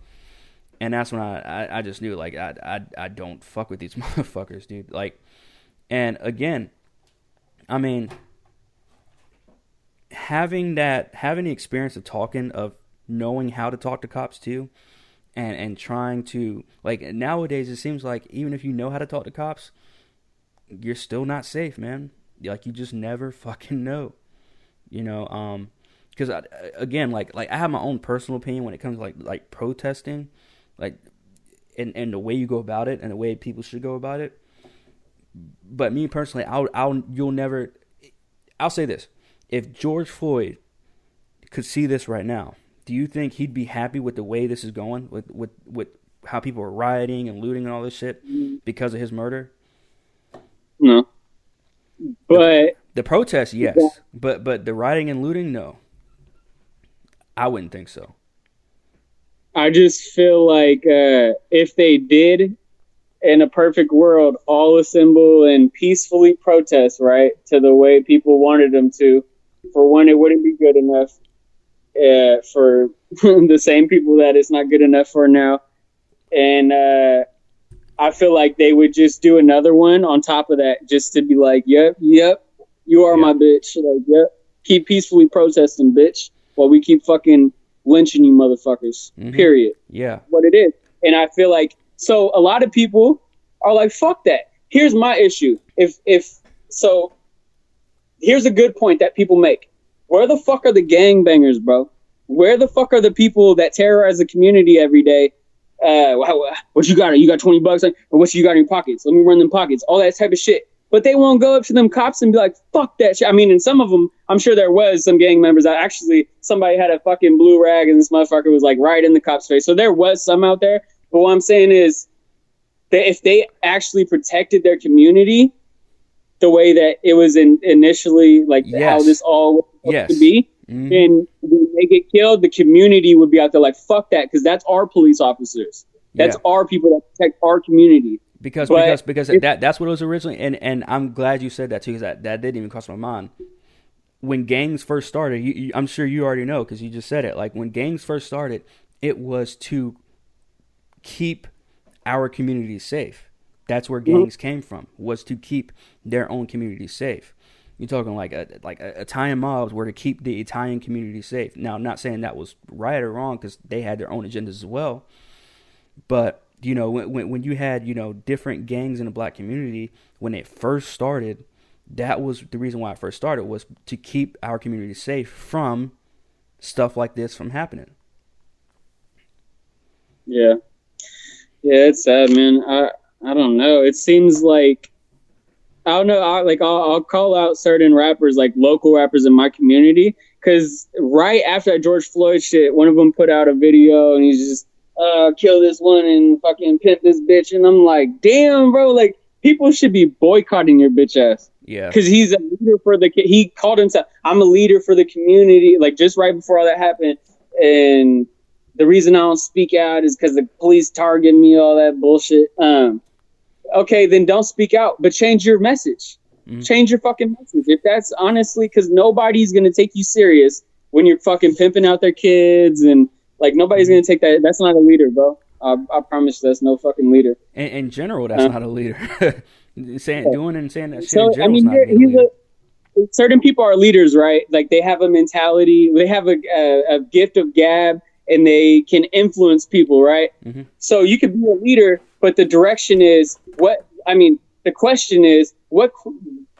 And that's when I just knew, like, I don't fuck with these motherfuckers, dude. Like, and again, I mean, having the experience of knowing how to talk to cops too, and trying to, like, nowadays it seems like even if you know how to talk to cops, you're still not safe, man. Like, you just never fucking know, because again, like I have my own personal opinion when it comes to like protesting, like, and the way you go about it and the way people should go about it. But me personally, I'll say this: if George Floyd could see this right now, do you think he'd be happy with the way this is going, with how people are rioting and looting and all this shit because of his murder? No. But the protests, yes, but the rioting and looting, no. I wouldn't think so. I just feel like if they did, in a perfect world, all assemble and peacefully protest, right, to the way people wanted them to, for one, it wouldn't be good enough for the same people that it's not good enough for now. And I feel like they would just do another one on top of that, just to be like, yep, you are my bitch. Like, yep, keep peacefully protesting, bitch, while we keep fucking lynching you motherfuckers, period. Yeah. What it is. And I feel like, so a lot of people are like, fuck that. Here's my issue. So here's a good point that people make. Where the fuck are the gangbangers, bro? Where the fuck are the people that terrorize the community every day? What you got? You got $20? Like, what you got in your pockets? Let me run them pockets. All that type of shit. But they won't go up to them cops and be like, fuck that shit. I mean, in some of them, I'm sure there was some gang members that actually, somebody had a fucking blue rag and this motherfucker was like right in the cop's face. So there was some out there. But what I'm saying is that if they actually protected their community the way that it was initially, like how this all was supposed to be, and when they get killed, the community would be out there like, fuck that, because that's our police officers. That's our people that protect our community. Because that's what it was originally, and I'm glad you said that too, because that didn't even cross my mind. When gangs first started, I'm sure you already know because you just said it. Like, when gangs first started, it was to keep our communities safe. That's where gangs came from, was to keep their own communities safe. You're talking like Italian mobs were to keep the Italian community safe. Now, I'm not saying that was right or wrong because they had their own agendas as well. But, when you had, different gangs in the black community, when it first started, that was the reason why it first started, was to keep our community safe from stuff like this from happening. Yeah. Yeah, it's sad, man. I don't know. It seems like, I don't know. I'll call out certain rappers, like local rappers in my community, because right after that George Floyd shit, one of them put out a video and he's just kill this one and fucking pimp this bitch, and I'm like, damn, bro, like people should be boycotting your bitch ass. Yeah, because he's a leader for he called himself, I'm a leader for the community, like just right before all that happened, and the reason I don't speak out is because the police target me, all that bullshit. Okay, then don't speak out, but change your message. Change your fucking message. If that's honestly, because nobody's going to take you serious when you're fucking pimping out their kids, and like nobody's going to take that. That's not a leader, bro. I promise that's no fucking leader. In general, that's not a leader. Doing and saying that shit in general is not a leader. Certain people are leaders, right? Like they have a mentality, they have a gift of gab, and they can influence people, right? So you could be a leader, but the direction is the question is, what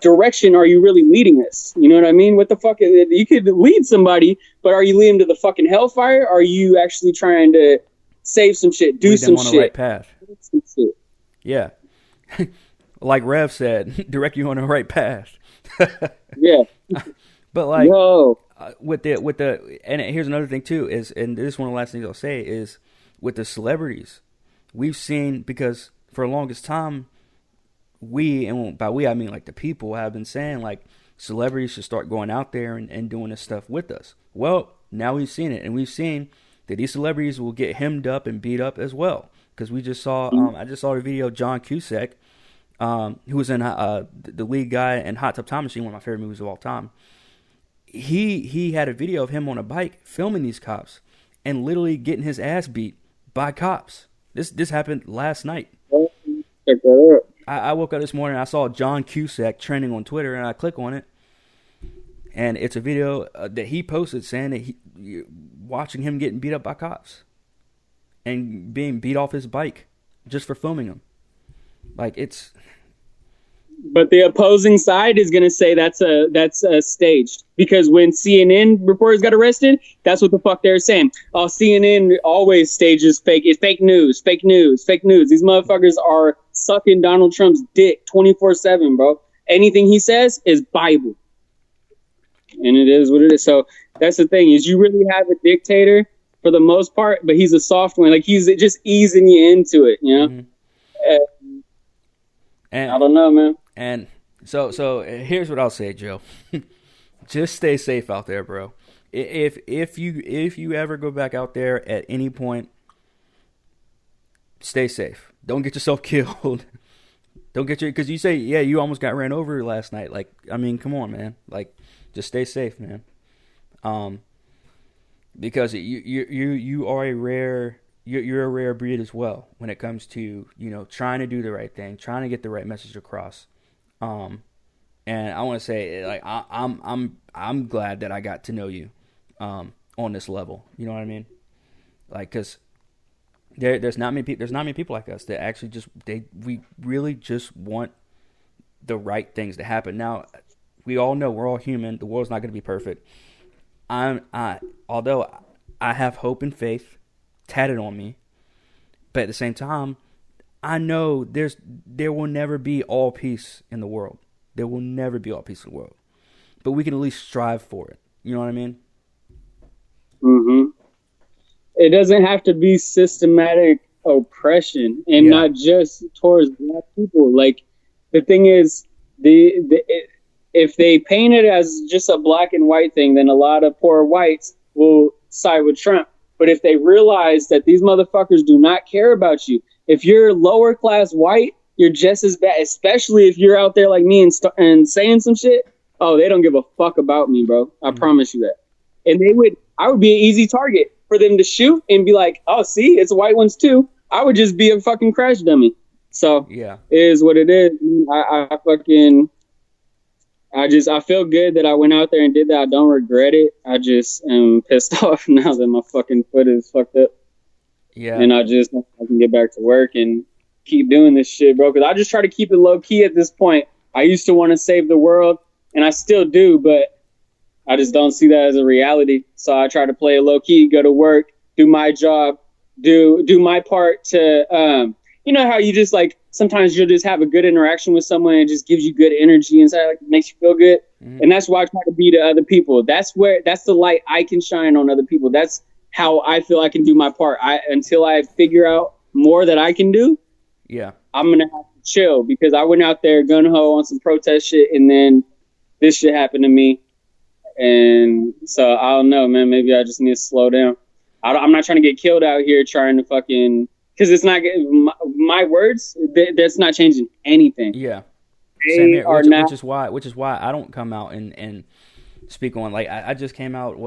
direction are you really leading us? You know what I mean? What the fuck? You could lead somebody, but are you leading to the fucking hellfire? Or are you actually trying to save some shit, do some shit? On the right path. Yeah. Like Rev said, direct you on the right path. Yeah. But like, whoa. With the and here's another thing too is, and this is one of the last things I'll say, is with the celebrities, we've seen, because for the longest time, and by we I mean like the people, have been saying like celebrities should start going out there and doing this stuff with us. Well, now we've seen it, and we've seen that these celebrities will get hemmed up and beat up as well. Because we just saw, I just saw the video of John Cusack, who was in the lead guy in Hot Tub Time Machine, one of my favorite movies of all time. he had a video of him on a bike filming these cops and literally getting his ass beat by cops. This happened last night. Check that out. I woke up this morning, I saw John Cusack trending on Twitter, and I click on it, and it's a video that he posted saying that watching him getting beat up by cops and being beat off his bike just for filming him. Like, it's... But the opposing side is going to say that's staged, because when CNN reporters got arrested, that's what the fuck they're saying. Oh, CNN always stages fake. It's fake news, fake news, fake news. These motherfuckers are sucking Donald Trump's dick 24/7, bro. Anything he says is Bible, and it is what it is. So that's the thing, is you really have a dictator for the most part, but he's a soft one. Like, he's just easing you into it, you know. Mm-hmm. And I don't know, man. And so here's what I'll say, Joe. Just stay safe out there, bro. If you ever go back out there at any point, stay safe. Don't get yourself killed. Don't get because you say, yeah, you almost got ran over last night. Like, I mean, come on, man. Like, just stay safe, man. Because you are a rare. You're a rare breed as well when it comes to, you know, trying to do the right thing, trying to get the right message across. And I want to say, like, I'm glad that I got to know you, on this level. You know what I mean? Like, cause there's not many people like us that actually we really just want the right things to happen. Now, we all know we're all human. The world's not going to be perfect. Although I have hope and faith tatted on me, but at the same time, I know there will never be all peace in the world. There will never be all peace in the world, but we can at least strive for it. You know what I mean? Mm-hmm. It doesn't have to be systematic oppression, and not just towards black people. Like, the thing is, if they paint it as just a black and white thing, then a lot of poor whites will side with Trump. But if they realize that these motherfuckers do not care about you, if you're lower class white, you're just as bad, especially if you're out there like me and saying some shit. Oh, they don't give a fuck about me, bro. I promise you that. And I would be an easy target for them to shoot and be like, oh, see, it's white ones too. I would just be a fucking crash dummy. So yeah, it is what it is. I feel good that I went out there and did that. I don't regret it. I just am pissed off now that my fucking foot is fucked up. Yeah. And I can get back to work and keep doing this shit, bro. Because I just try to keep it low key at this point. I used to want to save the world, and I still do, but I just don't see that as a reality. So I try to play it low key, go to work, do my job, do my part to, you know how you just like, sometimes you'll just have a good interaction with someone and it just gives you good energy inside, like makes you feel good. Mm-hmm. And that's why I try to be to other people. That's the light I can shine on other people. That's how I feel I can do my part. Until I figure out more that I can do, yeah, I'm going to have to chill, because I went out there gun-ho on some protest shit, and then this shit happened to me. And so I don't know, man, maybe I just need to slow down. I'm not trying to get killed out here trying to fucking, because it's not my words. That's not changing anything. Yeah, same here. Which is why I don't come out and speak on, like, I just came out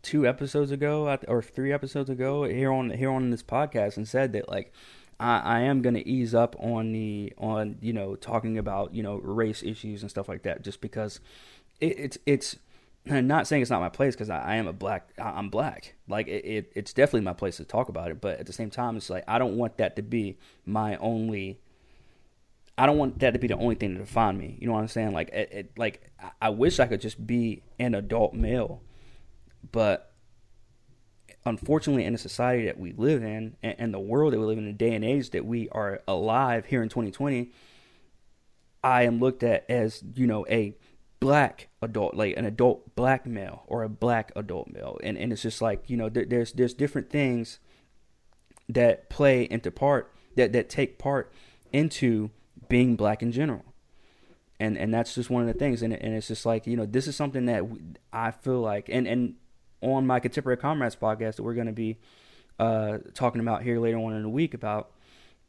2 episodes ago or 3 episodes ago here on this podcast and said that, like, I am gonna ease up on you know, talking about, you know, race issues and stuff like that, just because it's I'm not saying it's not my place, because I'm black. Like, it's definitely my place to talk about it. But at the same time, it's like, I don't want that to be the only thing to define me. You know what I'm saying? Like, I wish I could just be an adult male, but unfortunately, in the society that we live in, and the world that we live in, the day and age that we are alive here in 2020, I am looked at as, you know, a black adult, like an adult black male or a black adult male, and it's just like, you know, there's different things that play into part that take part into being black in general, and that's just one of the things, and it's just like, you know, this is something that I feel like, and on my Contemporary Comrades podcast that we're going to be talking about here later on in the week about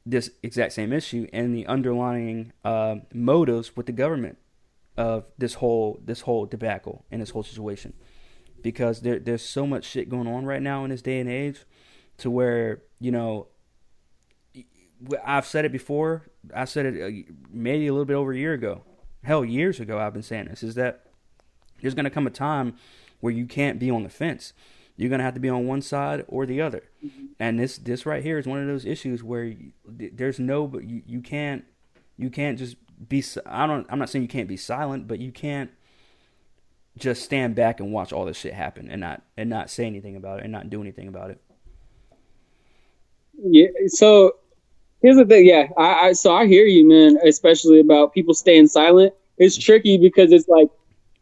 this exact same issue and the underlying motives with the government of this whole debacle and this whole situation, because there's so much shit going on right now in this day and age, to where, you know, I've said it before. I said it maybe a little bit over a year ago. Hell, years ago, I've been saying this, is that there's going to come a time where you can't be on the fence. You're going to have to be on one side or the other. Mm-hmm. And this right here is one of those issues where there's no, you can't just be, I'm not saying you can't be silent, but you can't just stand back and watch all this shit happen and not say anything about it and not do anything about it. Yeah. So here's the thing. Yeah. I hear you, man, especially about people staying silent. It's tricky because it's like,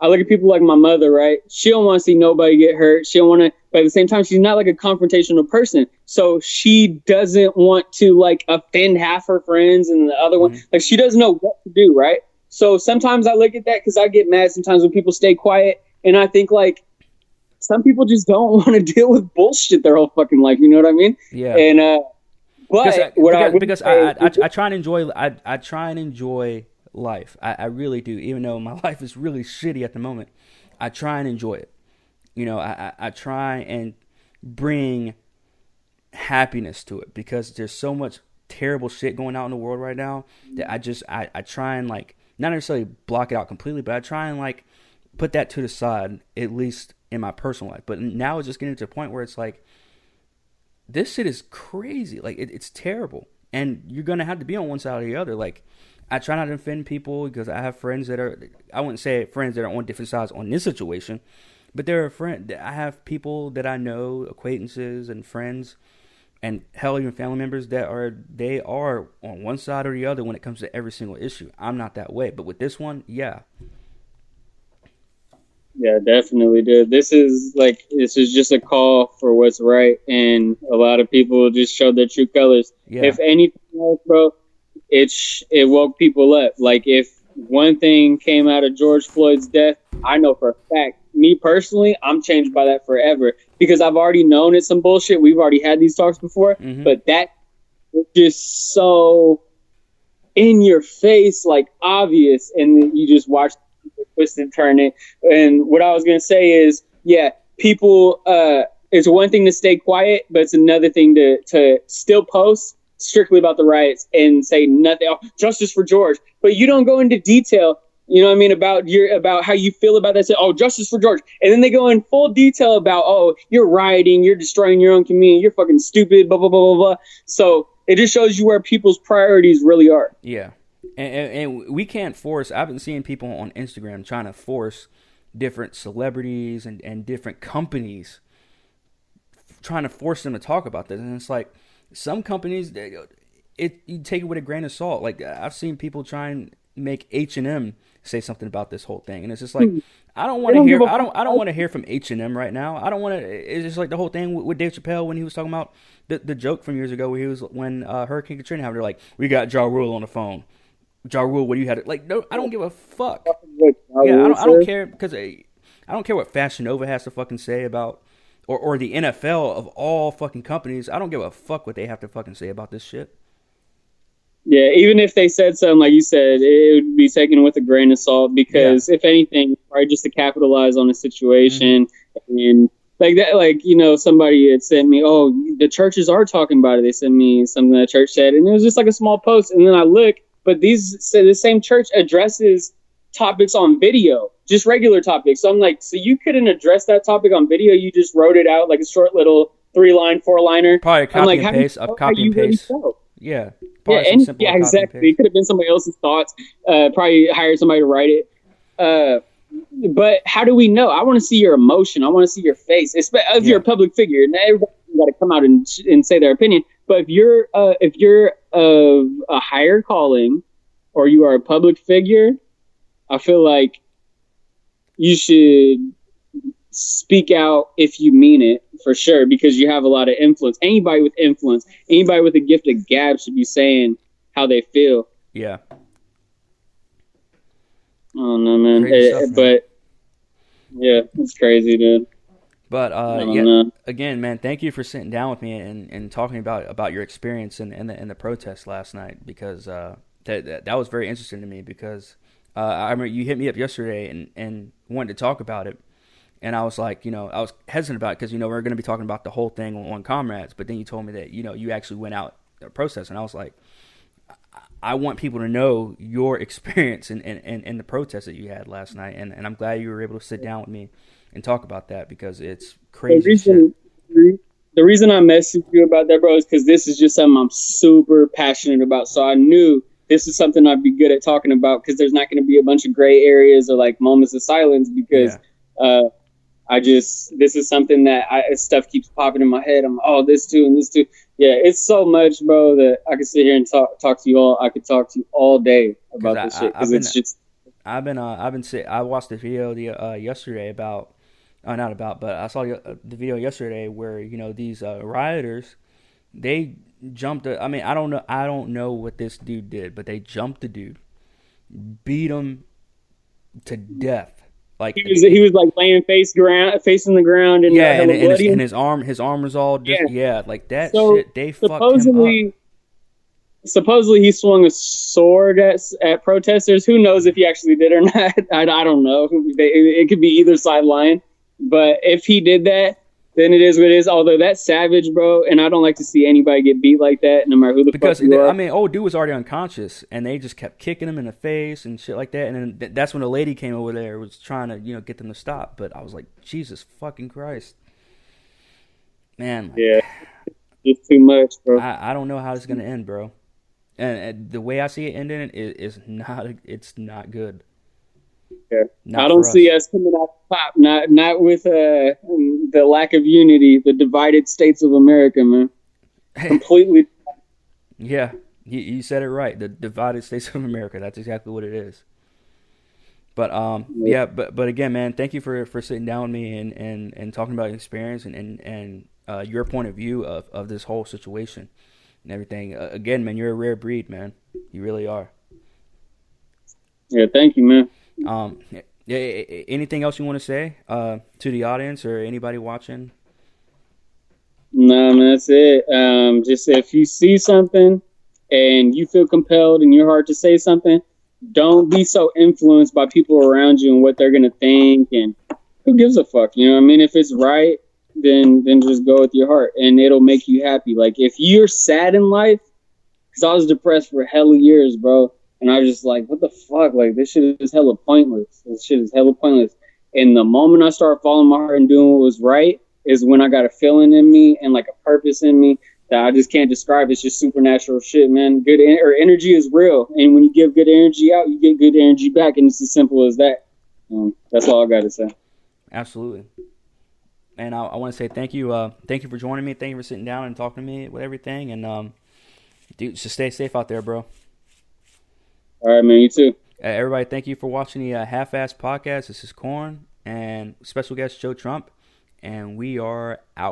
I look at people like my mother, right? She don't want to see nobody get hurt. She don't want to, but at the same time, she's not like a confrontational person. So she doesn't want to like offend half her friends and the other one. Like, she doesn't know what to do, right? So sometimes I look at that because I get mad sometimes when people stay quiet. And I think like some people just don't want to deal with bullshit their whole fucking life. You know what I mean? Yeah. And, because I try and enjoy life. I really do. Even though my life is really shitty at the moment, I try and enjoy it. You know, I try and bring happiness to it, because there's so much terrible shit going out in the world right now that I try and like not necessarily block it out completely, but I try and like put that to the side, at least in my personal life. But now it's just getting to a point where it's like, this shit is crazy. Like it's terrible, and you're gonna have to be on one side or the other. Like, I try not to offend people because I have friends that are, I wouldn't say friends that are on different sides on this situation, but I have people that I know, acquaintances and friends, and hell, even family members they are on one side or the other when it comes to every single issue. I'm not that way, but with this one, yeah. Yeah, definitely, dude. This is just a call for what's right, and a lot of people just showed their true colors. Yeah. If anything else, bro, it woke people up. Like, if one thing came out of George Floyd's death, I know for a fact, me personally, I'm changed by that forever, because I've already known it's some bullshit. We've already had these talks before, but that is just so in your face, like obvious, and you just watch people twist and turn it. And what I was gonna say is, yeah, people. It's one thing to stay quiet, but it's another thing to still post strictly about the riots and say nothing, oh, justice for George, but you don't go into detail, you know what I mean, about how you feel about that. Say, oh, justice for George, and then they go in full detail about, oh, you're rioting, you're destroying your own community, you're fucking stupid, blah blah blah blah blah. So it just shows you where people's priorities really are. Yeah, and we can't force. I've been seeing people on Instagram trying to force different celebrities and different companies, trying to force them to talk about this, and it's like, some companies, you take it with a grain of salt. Like, I've seen people try and make H&M say something about this whole thing, and it's just like, I don't want to hear. I don't want to hear from H&M right now. I don't want to. It's just like the whole thing with Dave Chappelle when he was talking about the joke from years ago where when Hurricane Katrina happened. They're like, we got Ja Rule on the phone. Ja Rule, what do you have? Like, no, I don't give a fuck. Yeah, I don't care, because I don't care what Fashion Nova has to fucking say about. Or the NFL of all fucking companies. I don't give a fuck what they have to fucking say about this shit. Yeah, even if they said something, like you said, it would be taken with a grain of salt, because if anything, probably just to capitalize on the situation. And like that, like, you know, somebody had sent me, oh, the churches are talking about it. They sent me something that the church said, and it was just like a small post. And then I look, but the same church addresses topics on video, just regular topics. So I'm like, so you couldn't address that topic on video? You just wrote it out like a short little 3-line, 4-liner. Probably copy and paste. Copy and paste. Yeah. Yeah, exactly. It could have been somebody else's thoughts. Probably hired somebody to write it. But how do we know? I want to see your emotion. I want to see your face. If you're a public figure, and everybody's got to come out and say their opinion. But if you're of a higher calling, or you are a public figure, I feel like you should speak out if you mean it, for sure, because you have a lot of influence. Anybody with influence, anybody with a gift of gab should be saying how they feel. Yeah. Oh no, man. But yeah, it's crazy, dude. But again, man, thank you for sitting down with me and talking about your experience in the protest last night, because that was very interesting to me, because I remember you hit me up yesterday and wanted to talk about it. And I was like, I was hesitant about it because, we're going to be talking about the whole thing on Comrades. But then you told me that, you actually went out protesting. And I was like, I want people to know your experience in the protest that you had last night. And I'm glad you were able to sit down with me and talk about that because it's crazy shit. The reason I messaged you about that, bro, is because this is just something I'm super passionate about. So I knew this is something I'd be good at talking about because there's not going to be a bunch of gray areas or like moments of silence because this is something that stuff keeps popping in my head. I'm, this too and this too. Yeah, it's so much, bro, that I could sit here and talk to you all. I could talk to you all day about this shit because it's just. I watched the video yesterday about, not about, but I saw the video yesterday where these rioters, they jumped. I don't know what this dude did, but they jumped the dude, beat him to death. Like he was like laying facing the ground, and and his arm was all like that. So shit. They fucked him up. Supposedly he swung a sword at protesters. Who knows if he actually did or not? I don't know. It could be either side lying. But if he did that, then it is what it is. Although that's savage, bro, and I don't like to see anybody get beat like that, no matter who the fuck you are. Old dude was already unconscious, and they just kept kicking him in the face and shit like that. And then that's when a lady came over there, was trying to get them to stop. But I was like, Jesus fucking Christ, man. Yeah, it's too much, bro. I don't know how this is gonna end, bro. And the way I see it ending is not. It's not good. Yeah. I don't see us coming out top. Not with the lack of unity, the divided states of America, man. Completely. Yeah, you said it right. The divided states of America. That's exactly what it is. But but again, man, thank you for sitting down with me and talking about your experience and your point of view of this whole situation and everything. Again, man, you're a rare breed, man. You really are. Yeah, thank you, man. Anything else you want to say to the audience or anybody watching? No, man, that's it. Just if you see something and you feel compelled in your heart to say something, don't be so influenced by people around you and what they're gonna think. And who gives a fuck? You know what I mean? If it's right, then just go with your heart, and it'll make you happy. Like if you're sad in life, because I was depressed for hella years, bro. And I was just like, what the fuck? Like, this shit is hella pointless. And the moment I started following my heart and doing what was right is when I got a feeling in me and like a purpose in me that I just can't describe. It's just supernatural shit, man. Energy is real. And when you give good energy out, you get good energy back. And it's as simple as that. That's all I got to say. Absolutely. And I want to say thank you. Thank you for joining me. Thank you for sitting down and talking to me with everything. And, dude, just stay safe out there, bro. All right, man. You too. Everybody, thank you for watching the Half-Ass Podcast. This is Corn and special guest Joe Trump, and we are out.